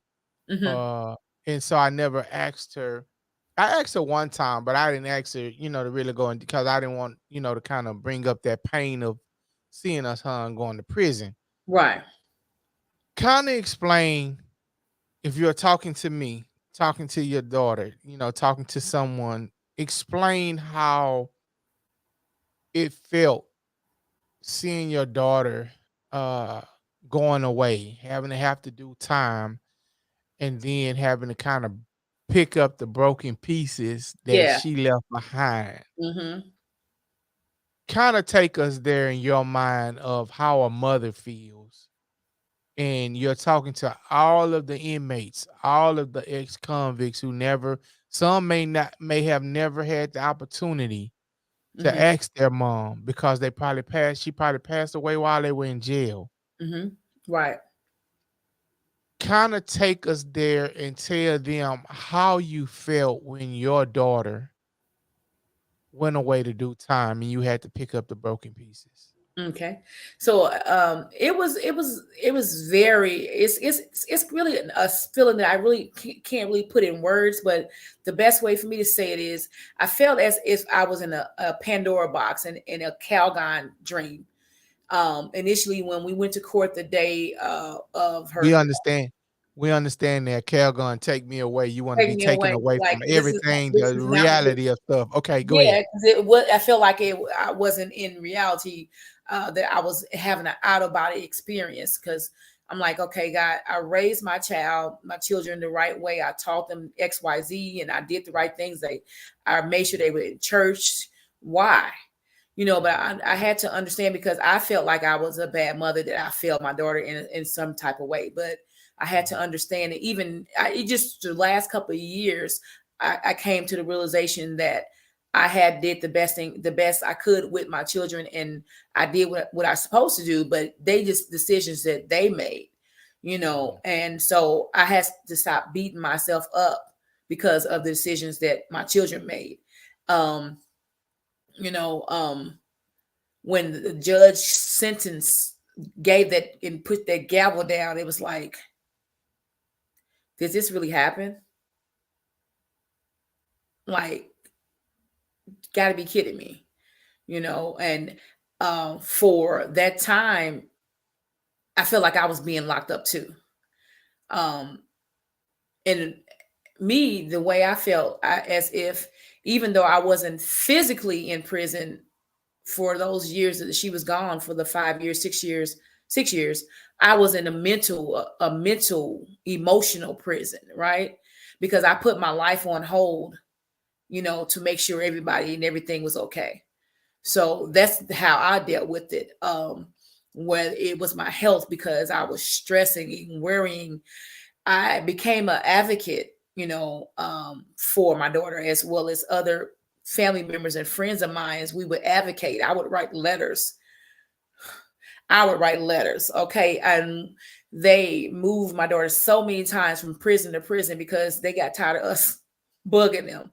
Mm-hmm. Uh, and so I never asked her. I asked her one time, but I didn't ask her, to really go in because I didn't want, to kind of bring up that pain of seeing us, huh, and going to prison. Right. Kind of explain if you're talking to me, talking to your daughter, talking to someone, explain how it felt seeing your daughter uh going away, having to have to do time, and then having to kind of pick up the broken pieces that Yeah. she left behind. Mhm. Kind of take us there in your mind of how a mother feels. And you're talking to all of the inmates, all of the ex-convicts who never, some may have never had the opportunity to Mhm. ask their mom because she probably passed away while they were in jail. Mhm. Right. Kind of take us there and tell them how you felt when your daughter went away to do time and you had to pick up the broken pieces. Okay. So it was very it's really a feeling that I really can't really put in words, but the best way for me to say it is I felt as if I was in a Pandora box and in a Calgon dream. Initially when we went to court the day of We her understand. We understand that Calgon take me away. You want to be taking me taken away, away like from this is everything, this the is not reality of stuff. Okay, go yeah, ahead. because it was. I feel like I wasn't in reality. That I was having an out of body experience because I'm like, okay, God, I raised my children the right way. I taught them X, Y, Z, and I did the right things. I made sure they were in church. Why? But I had to understand because I felt like I was a bad mother, that I failed my daughter in some type of way. But I had to understand that it just the last couple of years, I came to the realization that I had did the best I could with my children, and I did what I was supposed to do. But they just decisions that they made, Mhm. and so I had to stop beating myself up because of the decisions that my children made. Um, you know, when the judge sentence gave that and put that gavel down, it was like, did this really happen? Like, gotta be kidding me, And for that time, I felt like I was being locked up too. Um, and me, the way I felt, as if even though I wasn't physically in prison for those years that she was gone, for the 5 years, 6 years, 6 years, I was in a mental, emotional prison, right? Because I put my life on hold, to make sure everybody and everything was okay. So that's how I dealt with it. Where it was my health, because I was stressing and worrying. I became an advocate, for my daughter, as well as other family members and friends of mine. As we would advocate, I would write letters. Okay. And they moved my daughter so many times from prison to prison because they got tired of us bugging them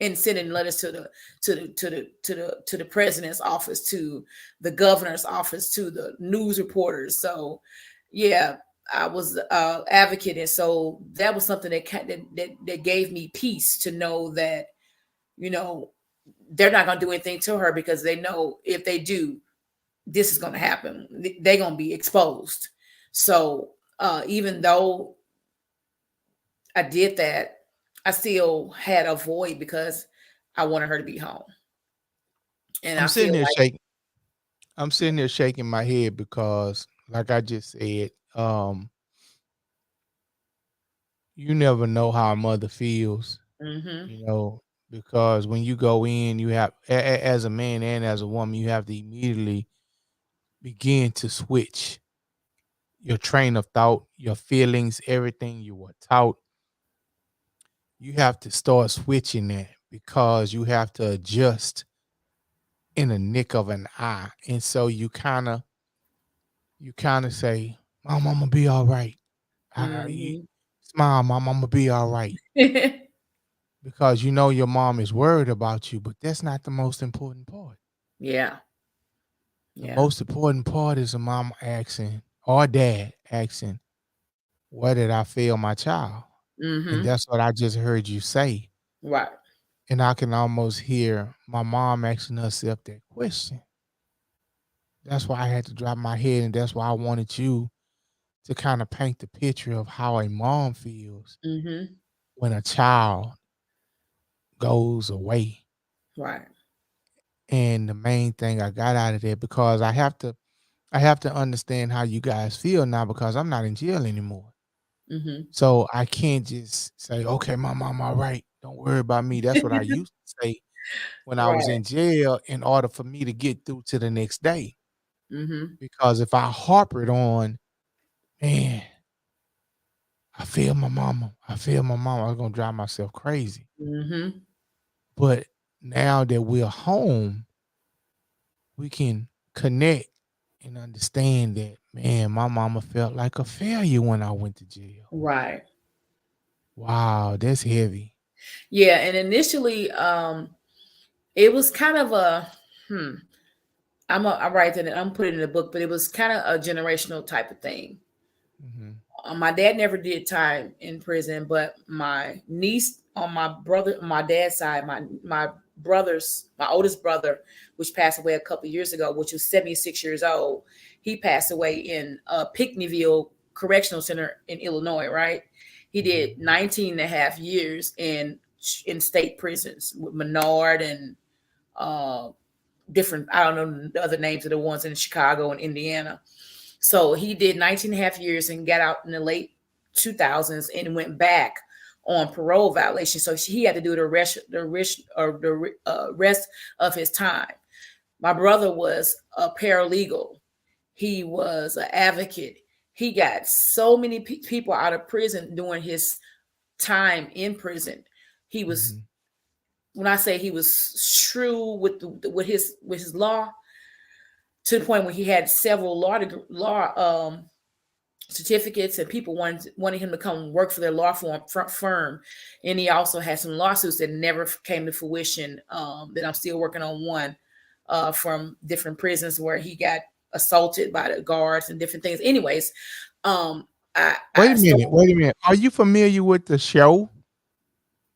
and sending letters to the president's office, to the governor's office, to the news reporters. So yeah, I was advocate, and so that was something that gave me peace to know that, you know they're not going to do anything to her, because they know if they do, this is going to happen. They're going to be exposed. So even though I did that, I still had a void because I wanted her to be home. And I'm I sitting feel here like, shaking. I'm sitting here shaking my head because, like I just said, you never know how a mother feels, mm-hmm, you know, because when you go in, you have, as a man and as a woman, you have to immediately begin to switch your train of thought, your feelings, everything you were taught. You have to start switching that because you have to adjust in a nick of an eye. And so you kind of say, Mom, I'm gonna be all right. mm-hmm. Smile, Mom, I'm gonna be all right. Because you know your mom is worried about you, but that's not the most important part. Yeah, The yeah, most important part is a mom asking or dad asking, where did I fail my child? And mm-hmm, that's what I just heard you say. Right. And I can almost hear my mom asking herself that question. That's why I had to drop my head, and that's why I wanted you to kind of paint the picture of how a mom feels Mm-hmm. when a child goes away. Right. And the main thing I got out of that, because I have to understand how you guys feel now, because I'm not in jail anymore. Mm-hmm. So I can't just say, okay, my mom, all right, don't worry about me. That's what I used to say when I was Right. in jail, in order for me to get through to the next day. Mm-hmm. Because if I harpered on, man, I feel my mama, I was gonna drive myself crazy. Mm-hmm. But now that we're home, we can connect and understand that, man, my mama felt like a failure when I went to jail. Right. Wow, that's heavy. Yeah. And initially, it was kind of a hmm. I write that I'm putting in the book, but it was kind of a generational type of thing. Mhm, My dad never did time in prison, but my niece on my dad's side, my brother's my oldest brother, which passed away a couple of years ago, which was 76 years old. He passed away in Pinckneyville Correctional Center in Illinois, right? He did mhm, 19 and a half years in state prisons with Menard and uh, different, I don't know the other names of the ones in Chicago and Indiana. So he did 19 and a half years and got out in the late 2000s and went back on parole violation. So he had to do the rest of his time. My brother was a paralegal. He was an advocate. He got so many people out of prison during his time in prison. He was, mhm, when I say he was shrewd with with his law, to the point where he had several law certificates, and people wanted him to come work for their firm. And he also had some lawsuits that never came to fruition, that I'm still working on one, from different prisons where he got assaulted by the guards and different things. Anyways, um Wait I a so minute, wait a minute. Are you familiar with the show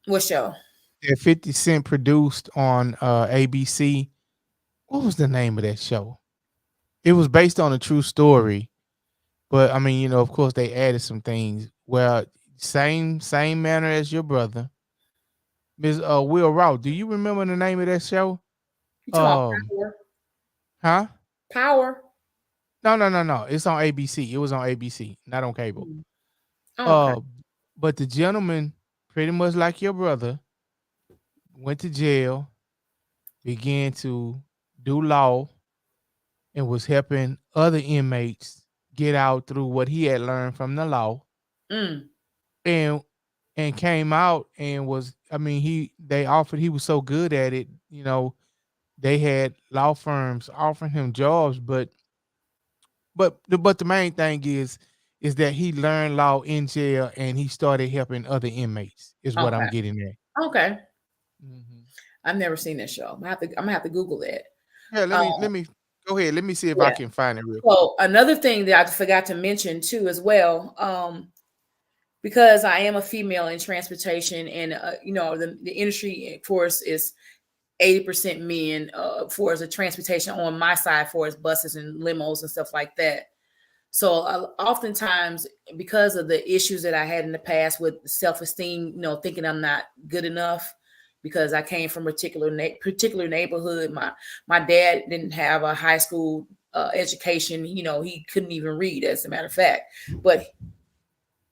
what show? that 50 Cent produced on, ABC? What was the name of that show? It was based on a true story, but, I mean, of course, they added some things. Well, same manner as your brother, Miss, Will Roth. Do you remember the name of that show? You talking about Um, huh? power? No, no, no, no. It's on ABC. It was on ABC, not on cable. Hmm. Oh, okay. Uh, but the gentleman, pretty much like your brother, went to jail, began to do law, and was helping other inmates get out through what he had learned from the law, Mm. and came out and was, I mean, he was so good at it, they had law firms offering him jobs, but the main thing is that he learned law in jail, and he started helping other inmates, is what I'm Okay. getting at. Okay. Mhm. I've never seen that show. I'm gonna have to Google that. Yeah, let me go ahead. Let me see if I Yeah. can find it real quick. So another thing that I forgot to mention too, as well, because I am a female in transportation, and the industry, of course, is 80% men, for as a transportation on my side, for as buses and limos and stuff like that. So oftentimes, because of the issues that I had in the past with self-esteem, thinking I'm not good enough, because I came from a particular neighborhood. My dad didn't have a high school education. He couldn't even read, as a matter of fact. But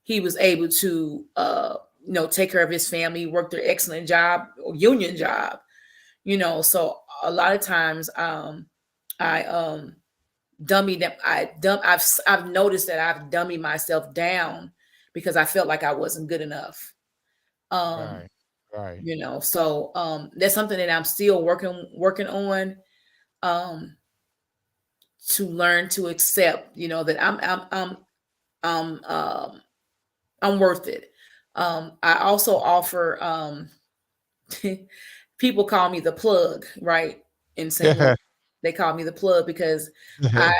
he was able to, take care of his family, worked an excellent job, or union job. So a lot of times, I dummy that I've noticed that I've dummied myself down because I felt like I wasn't good enough. Um, Right, right. so that's something that I'm still working on, um, to learn to accept, that I'm I'm worth it. I also offer, people call me the plug, right? In St. Louis, they call me the plug because I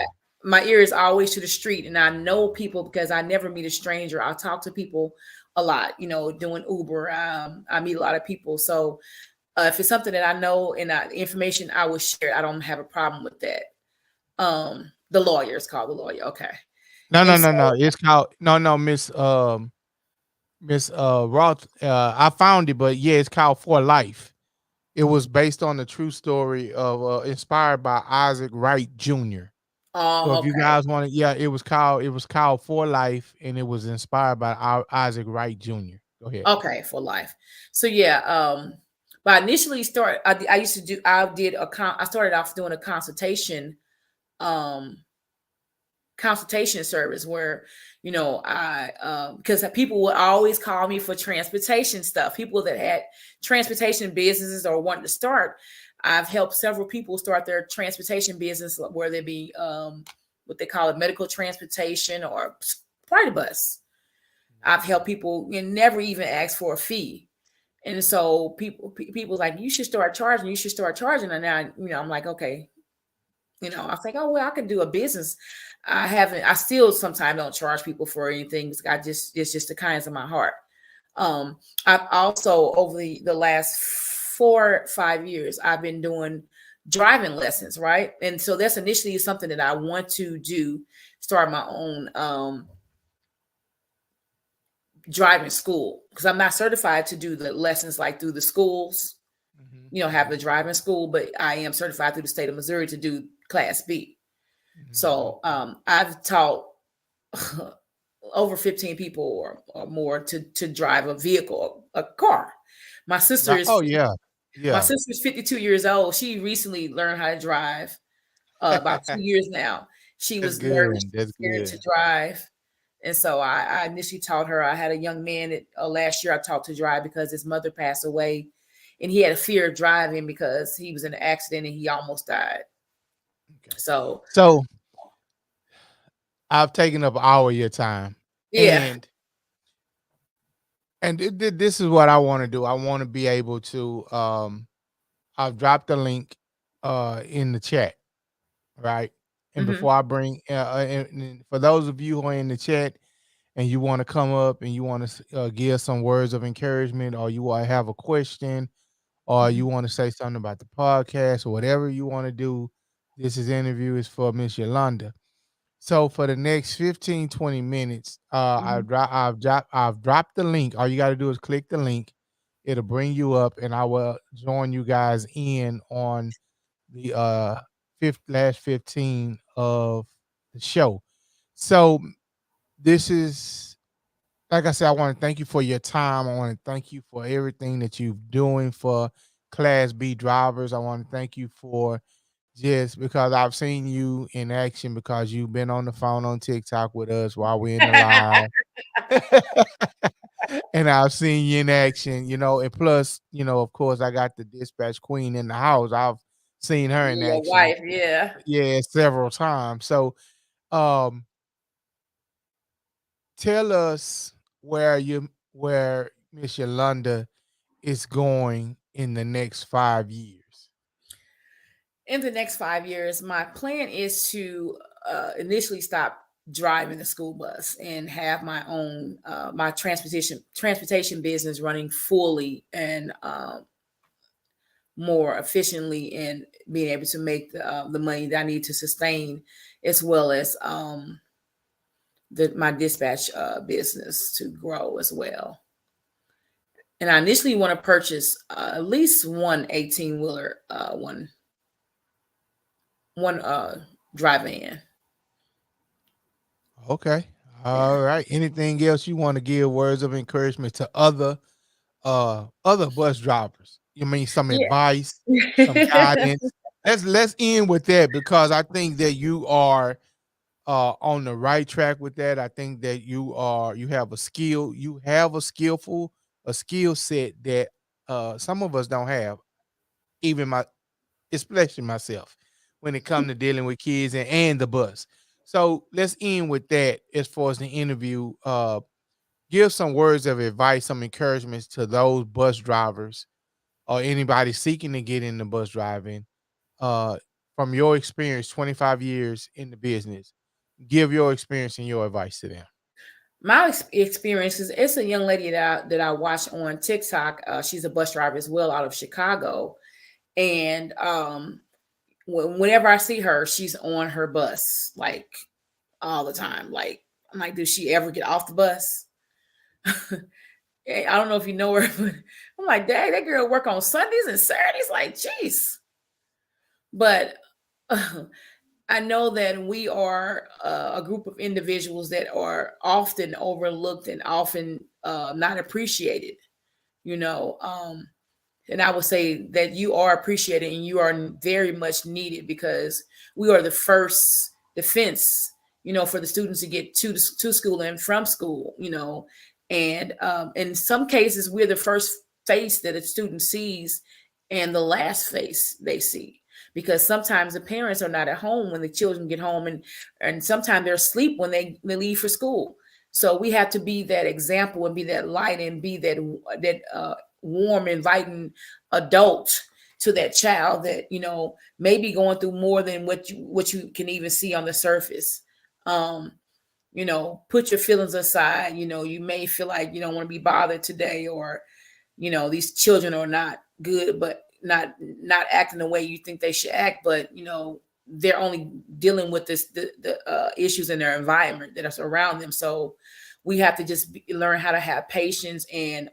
my ear is always to the street, and I know people because I never meet a stranger. I talk to people a lot, doing Uber. I meet a lot of people. So if it's something that I know and information I will share, I don't have a problem with that. The lawyer is called the lawyer. Okay. No, And no, no, so, no. It's called no, Miss Roth. I found it, but yeah, it's called For Life. It was based on the true story of inspired by Isaac Wright Jr. So oh, if you okay. guys want to, yeah, it was called For Life, and it was inspired by Isaac Wright Jr. Go ahead. Okay, for life. So yeah, but I initially I used to do, I started off doing a um, consultation service where, because people would always call me for transportation stuff. People that had transportation businesses or wanted to start, I've helped several people start their transportation business, where they be what they call it, medical transportation or party bus. I've helped people and never even asked for a fee. And so people like, you should start charging. You should start charging. And now, I'm like, okay. I think, oh well, I can do a business. I still sometimes don't charge people for anything because it's just the kinds of my heart. I've also, over the last 4 5 years, I've been doing driving lessons, right? And so that's initially something that I want to do, start my own driving school, because I'm not certified to do the lessons like through the schools, Mhm, have the mhm, driving school, but I am certified through the state of Missouri to do Class B. mhm, So I've taught over 15 people or more to drive a vehicle, a car. My sister Right. is Oh yeah, my yeah. sister's 52 years old. She recently learned how to drive about 2 years now. She That's was nervous, good. she was That's scared to good. drive. And so I initially taught her. I had a young man that last year I taught to drive because his mother passed away, and he had a fear of driving because he was in an accident and he almost died. Okay. So So I've taken up an hour of your time, yeah. and this is what I want to do. I want to be able to. I've dropped the link in the chat, right? And Hmm. before I bring, and for those of you who are in the chat and you want to come up and you want to give some words of encouragement, or you want to have a question, or Hmm. you want to say something about the podcast, or whatever you want to do, interview is for Miss Yolonda. So for the next 15, 20 minutes, Hmm. I've dropped the link. All you got to do is click the link. It'll bring you up, and I will join you guys in on the last 15 of the show. So this is, like I said, I want to thank you for your time. I want to thank you for everything that you're doing for Class B drivers. I want to thank you for, just because I've seen you in action, because you've been on the phone on TikTok with us while we're in the live. And I've seen you in action, and plus, of course, I got the dispatch queen in the house. I've seen her in Your action, wife, yeah. yeah, several times. So, um, tell us where Miss Yolanda is going in the next 5 years. In the next 5 years, my plan is to initially stop driving the school bus and have my own my transportation business running fully and more efficiently, and being able to make the money that I need to sustain, as well as my dispatch business to grow as well. And I initially want to purchase at least one 18-wheeler, one drive in. Okay. Yeah. All right. Anything else you want to give words of encouragement to other bus drivers? You mean some advice, some Yeah. guidance? Let's end with that, because I think that you are on the right track with that. I think that you have a skill set that some of us don't have, even especially myself, when it comes to dealing with kids and the bus. So let's end with that as far as the interview. Give some words of advice, some encouragements to those bus drivers or anybody seeking to get into bus driving. Uh, from your experience, 25 years in the business, give your experience and your advice to them. My experiences, it's a young lady that I watch on TikTok. She's a bus driver as well out of Chicago. And whenever I see her, she's on her bus like all the time. Like, I'm like, does she ever get off the bus? I don't know if you know her, but I'm like, dang, that girl work on Sundays and Saturdays. Like, jeez. But I know that we are a group of individuals that are often overlooked and often not appreciated. You know, and I would say that you are appreciated and you are very much needed, because we are the first defense, for the students to get to school and from school, and in some cases we're the first face that a student sees and the last face they see, because sometimes the parents are not at home when the children get home, and sometimes they're asleep when they leave for school. So we have to be that example and be that light and be that warm, inviting adult to that child that may be going through more than what you can even see on the surface. Um, Put your feelings aside. You may feel like you don't want to be bothered today, or these children are not good, but not acting the way you think they should act, but they're only dealing with the issues in their environment that are around them. So we have to just learn how to have patience and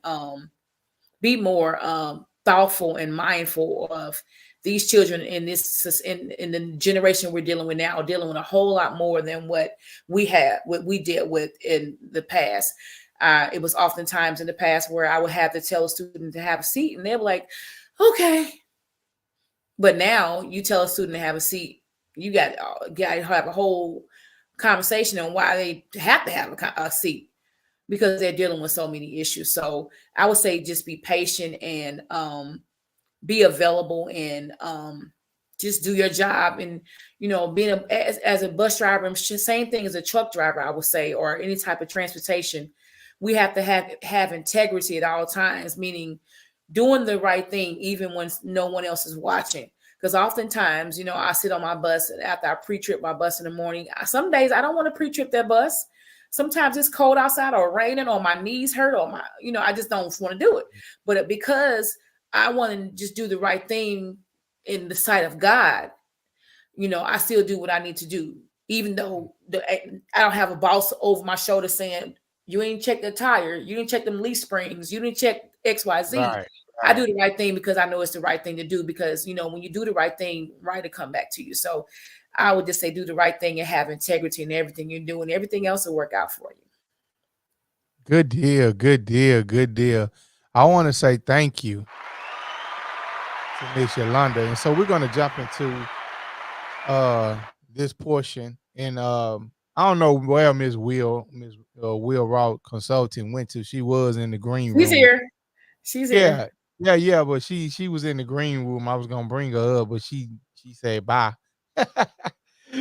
be more thoughtful and mindful of these children in the generation we're dealing with now, dealing with a whole lot more than what we dealt with in the past. It was oftentimes in the past where I would have to tell a student to have a seat, and they were like, okay. But now you tell a student to have a seat, you got to have a whole conversation on why they have to have a seat, because they're dealing with so many issues. So I would say just be patient and be available, and just do your job. And being as a bus driver, same thing as a truck driver, I would say, or any type of transportation, we have to have integrity at all times, meaning doing the right thing even when no one else is watching. Because oftentimes, I sit on my bus, and after I pre-trip my bus in the morning, some days I don't want to pre-trip that bus. Sometimes it's cold outside or raining or my knees hurt or I just don't want to do it. But because I want to just do the right thing in the sight of God, I still do what I need to do, even though I don't have a boss over my shoulder saying, you ain't check the tire, you didn't check them leaf springs, you didn't check XYZ. Right, I do right. the right thing because I know it's the right thing to do, because, when you do the right thing, right to come back to you. So I would just say do the right thing and have integrity in everything you're doing. Everything else will work out for you. Good deal, good deal, good deal. I want to say thank you to Miss Yolanda. And so we're gonna jump into this portion. And I don't know where Miss Will Route Consulting went to. She was in the green She's room. here. She's here. Yeah, yeah, but she was in the green room. I was gonna bring her up, but she said bye.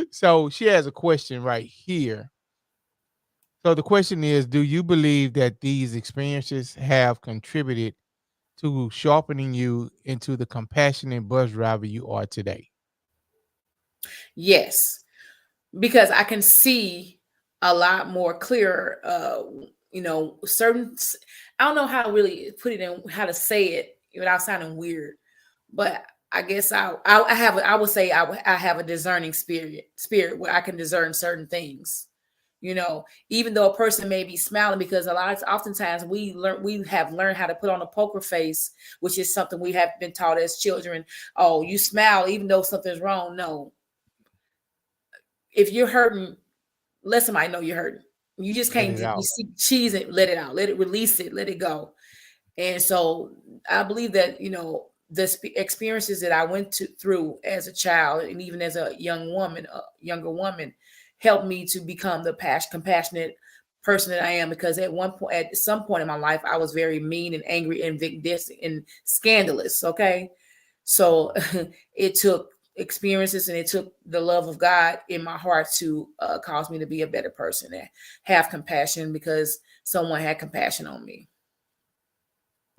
So she has a question right here. So the question is, do you believe that these experiences have contributed to sharpening you into the compassionate bus driver you are today? Yes, because I can see a lot more clear. Certain. I don't know how to really put it in, how to say it without sounding weird, but I guess I have I would say I have a discerning spirit where I can discern certain things. Even though a person may be smiling, because oftentimes we have learned how to put on a poker face, which is something we have been taught as children. Oh, you smile even though something's wrong. No, if you're hurting, let somebody know you're hurting. You just Let can't it be out. cheese it, let it out, let it release it, let it go. And so I believe that the experiences that I went through as a child, and even as a younger woman, helped me to become the compassionate person that I am. Because at some point in my life, I was very mean and angry and vindictive and scandalous. Okay, so it took experiences and it took the love of God in my heart to cause me to be a better person and have compassion, because someone had compassion on me.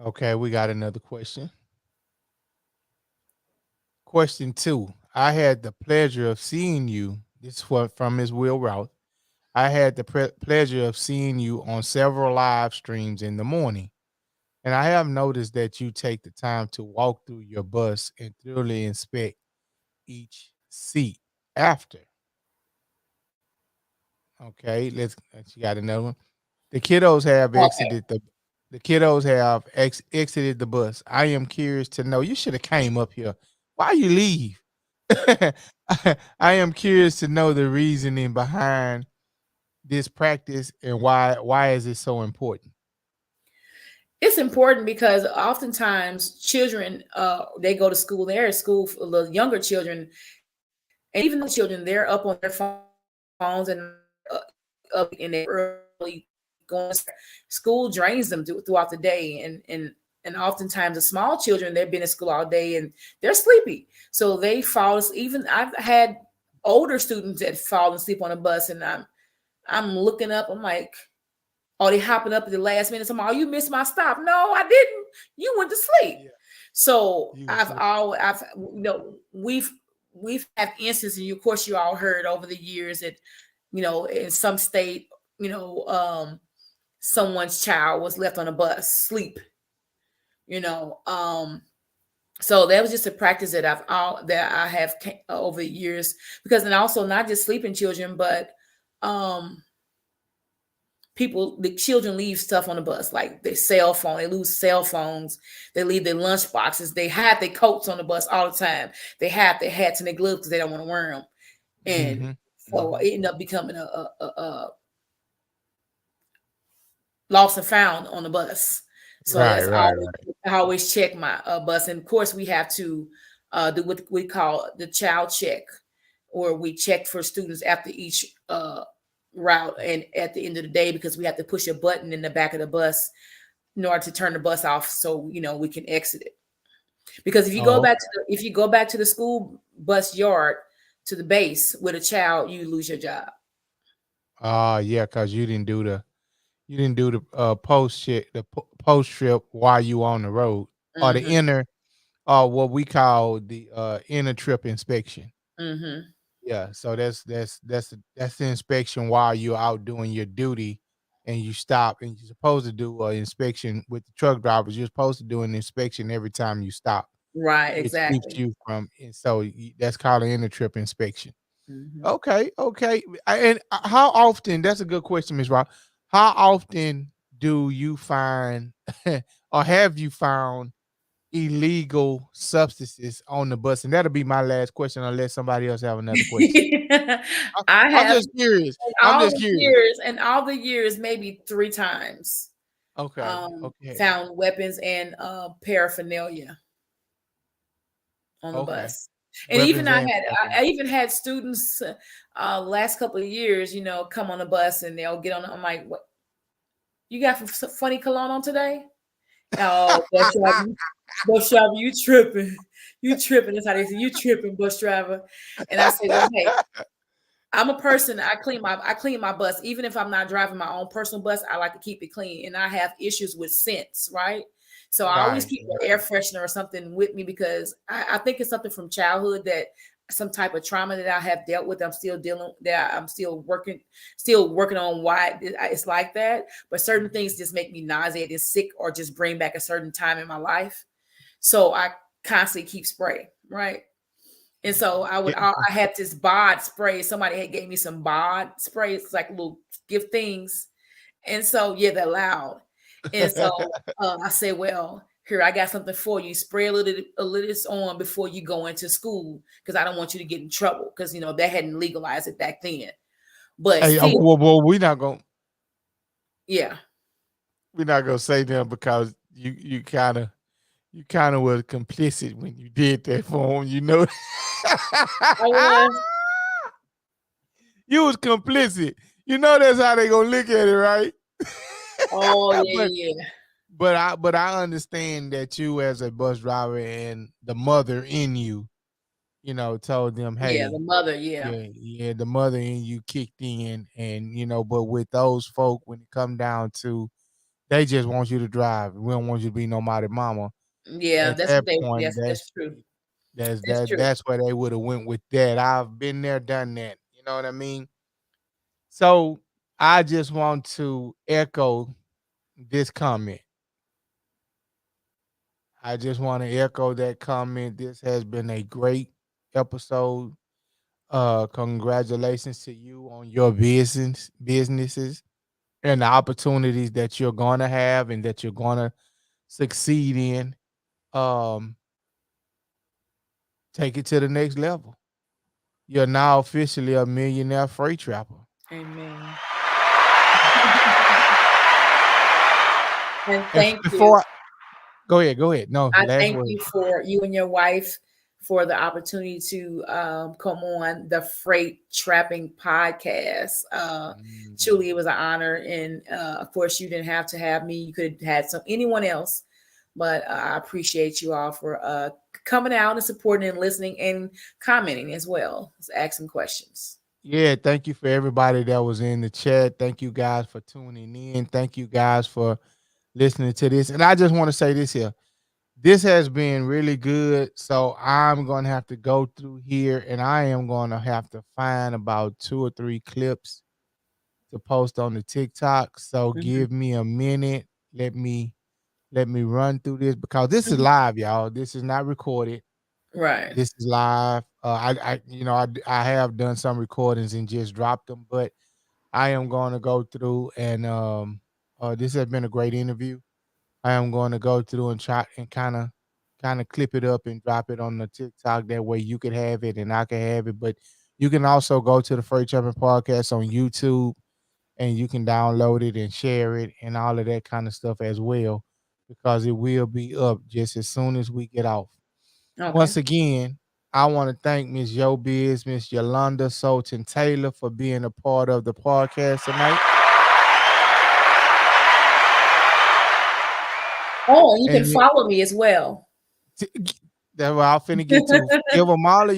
Okay, we got another question. Question two. I had the pleasure of seeing you. This was from Ms. Will Route. I had the pleasure of seeing you on several live streams in the morning, and I have noticed that you take the time to walk through your bus and thoroughly inspect each seat after. Okay, you got another one. The kiddos have Okay. exited the kiddos have exited the bus. I am curious to know. You should have came up here. Why you leave? I am curious to know the reasoning behind this practice and why is it so important? It's important because oftentimes children, they go to school. They're at school for the younger children, and even the children, they're up on their phones and up and they early going. School drains them throughout the day, and oftentimes the small children, they've been in school all day and they're sleepy, so they fall asleep. Even I've had older students that fall asleep on a bus, and I'm looking up. I'm like, oh, they hopping up at the last minute. Somehow, oh, you missed my stop. No, I didn't. You went to sleep. Yeah, So you was I've we've had instances, and of course you all heard over the years that, in some state, you know, um, someone's child was left on a bus sleep. You know, so that was just a practice that I have over the years, because, and also not just sleeping children, but um the children leave stuff on the bus, like their cell phone. They lose cell phones. They leave their lunch boxes. They have their coats on the bus all the time. They have their hats and their gloves because they don't want to wear them. And mhm, so mhm. it ended up becoming a lost and found on the bus. So Right, that's right, always, right. I always check my bus, and of course we have to do what we call the child check, or we check for students after each route and at the end of the day, because we have to push a button in the back of the bus in order to turn the bus off, so we can exit it. Because Oh, if you go back to the school bus yard, to the base with a child, you lose your job. yeah, cause you didn't do the post shit the post trip while you on the road, or the Hmm. inner, what we call the inner trip inspection. Hmm. Yeah, so that's the inspection while you're out doing your duty, and you stop, and you're supposed to do an inspection with the truck drivers. You're supposed to do an inspection every time you stop, Right, which keeps exactly. you from. And so that's called an inner trip inspection. Hmm. Okay, okay. And how often? That's a good question, Miss Rob. How often do you find, or have you found illegal substances on the bus? And that'll be my last question, unless somebody else have another question. I, I I'm have, just curious. I'm just curious. in all the years, maybe three times, Okay, okay, found weapons and paraphernalia on the okay. bus. And even Weapons and I paraphernalia. even had students last couple of years, come on the bus and they'll get on. I'm like, what you got for funny cologne on today? Oh, bus driver, you tripping. You tripping. That's how they say, you tripping, bus driver. And I say, well, hey, I'm a person. I clean my bus. Even if I'm not driving my own personal bus, I like to keep it clean. And I have issues with scents, right? So I always Right, keep an air right. freshener or something with me, because I think it's something from childhood, that some type of trauma that I have dealt with. I'm still working on why it's like that. But certain Mhm. things just make me nauseated, sick, or just bring back a certain time in my life. So I constantly keep spray, right? And so I had this bod spray. Somebody had gave me some bod spray. It's like little gift things. And so, yeah, they're loud. And so I said, well, here, I got something for you. Spray a little this on before you go into school, because I don't want you to get in trouble, because, they hadn't legalized it back then. But Hey, still, well, yeah. we're not gonna say that, because you kind of were complicit when you did that for him. I was, You was complicit. That's how they gonna look at it, right? oh, but yeah, yeah. but I understand that you, as a bus driver, and the mother in you, told them, Yeah, the hey, mother, yeah. yeah, yeah, the mother in you kicked in, and but with those folk, when it come down to, they just want you to drive. We don't want you to be nobody's mama. Yeah, At that's that what they, point, yes, that's true. that's That's that true. that's where they would have went with that. I've been there, done that. You know what I mean? So I just want to echo this comment. I just want to echo that comment. This has been a great episode. Congratulations to you on your businesses and the opportunities that you're gonna have and that you're gonna succeed in. Um, take it to the next level. You're now officially a millionaire freight trapper. Amen. And And thank you. before go ahead. No, I last thank word. you for you and your wife for the opportunity to come on the Freight Trapping podcast. Mhm. Truly, it was an honor, and of course, you didn't have to have me. You could have had anyone else, but I appreciate you all for coming out and supporting and listening and commenting as well, asking questions. Yeah, thank you for everybody that was in the chat. Thank you guys for tuning in. Thank you guys for listening to this. And I just want to say this here. This has been really good. So I'm going to have to go through here and I am going to have to find about 2 or 3 clips to post on the TikTok. So Mhm. give me a minute. Let me run through this because this is live, y'all. This is not recorded. Right. This is live. I have done some recordings and just dropped them, but I am going to go through and this has been a great interview. I am going to go through and try and kind of clip it up and drop it on the TikTok. That way you can have it and I can have it. But you can also go to the Freight Trapping Podcast on YouTube and you can download it and share it and all of that kind of stuff as well, because it will be up just as soon as we get off. Okay. Once again, I want to thank Miss Yo Biz, Miss Yolonda Sulton Taylor for being a part of the podcast tonight. Oh, and you can And follow me as well. that's what I'm finna get to. Give them all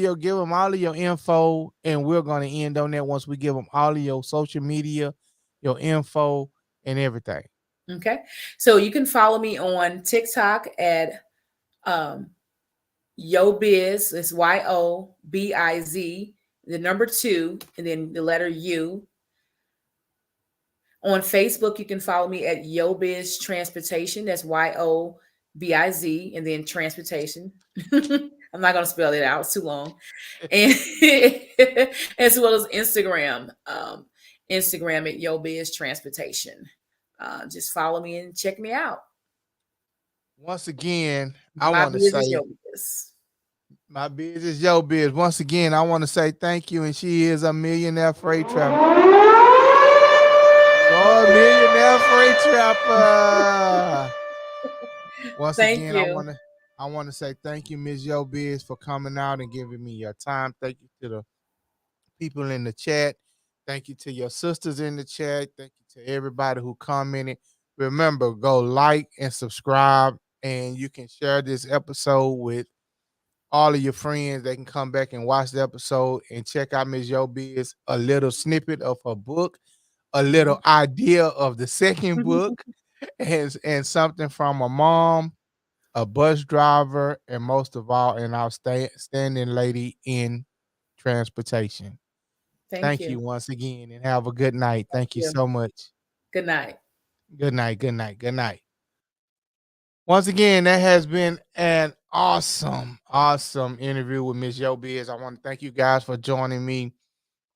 of your info, and we're gonna end on that once we give them all of your social media, your info, and everything. Okay. So you can follow me on TikTok at um, YoBiz. It's YoBiz, the number 2, and then the letter U. On Facebook, you can follow me at YoBiz Transportation. That's YoBiz, and then transportation. I'm not going to spell it out, it's too long. And as well as Instagram, Instagram at YoBiz Transportation. Just follow me and check me out. Once again, I My want to biz is say your biz. my biz is Yo Biz. Once again, I want to say thank you, and she is a millionaire freight trapper. You're a millionaire freight trapper. Once Thank again, you. I want to say thank you, Ms. Yo Biz, for coming out and giving me your time. Thank you to the people in the chat. Thank you to your sisters in the chat. Thank you to everybody who commented. Remember, go like and subscribe, and you can share this episode with all of your friends. They can come back and watch the episode and check out Ms. Yo Biz, a little snippet of her book, a little idea of the second book, and something from a mom, a bus driver, and most of all, an outstanding lady in transportation. Thank Thank you you. once again and have a good night. Thank Thank you you. so much. Good night. Good night. Good night. Good night. Once again, that has been an awesome interview with Miss Yo Biz. I want to thank you guys for joining me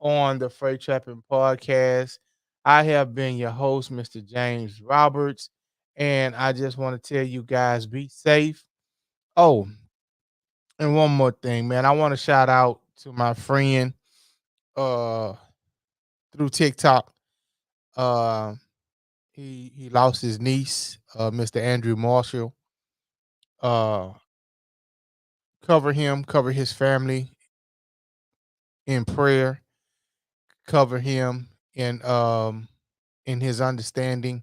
on the Freight Trapping Podcast. I have been your host, Mr. James Roberts, and I just want to tell you guys be safe. Oh, and one more thing, man. I want to shout out to my friend uh through TikTok. Uh he lost his niece, Mr. Andrew Marshall. Uh cover him, cover his family in prayer, cover him in his understanding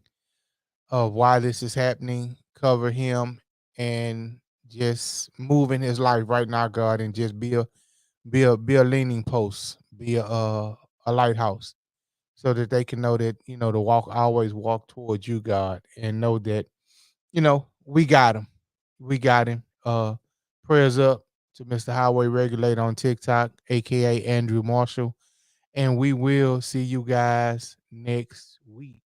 of why this is happening, cover him and just move in his life right now, God, and just be a leaning post, be a lighthouse, so that they can know that to walk always walk towards you, God, and know that we got him, we got him. Prayers up to Mr. Highway Regulator on TikTok, aka Andrew Marshall, and we will see you guys next week.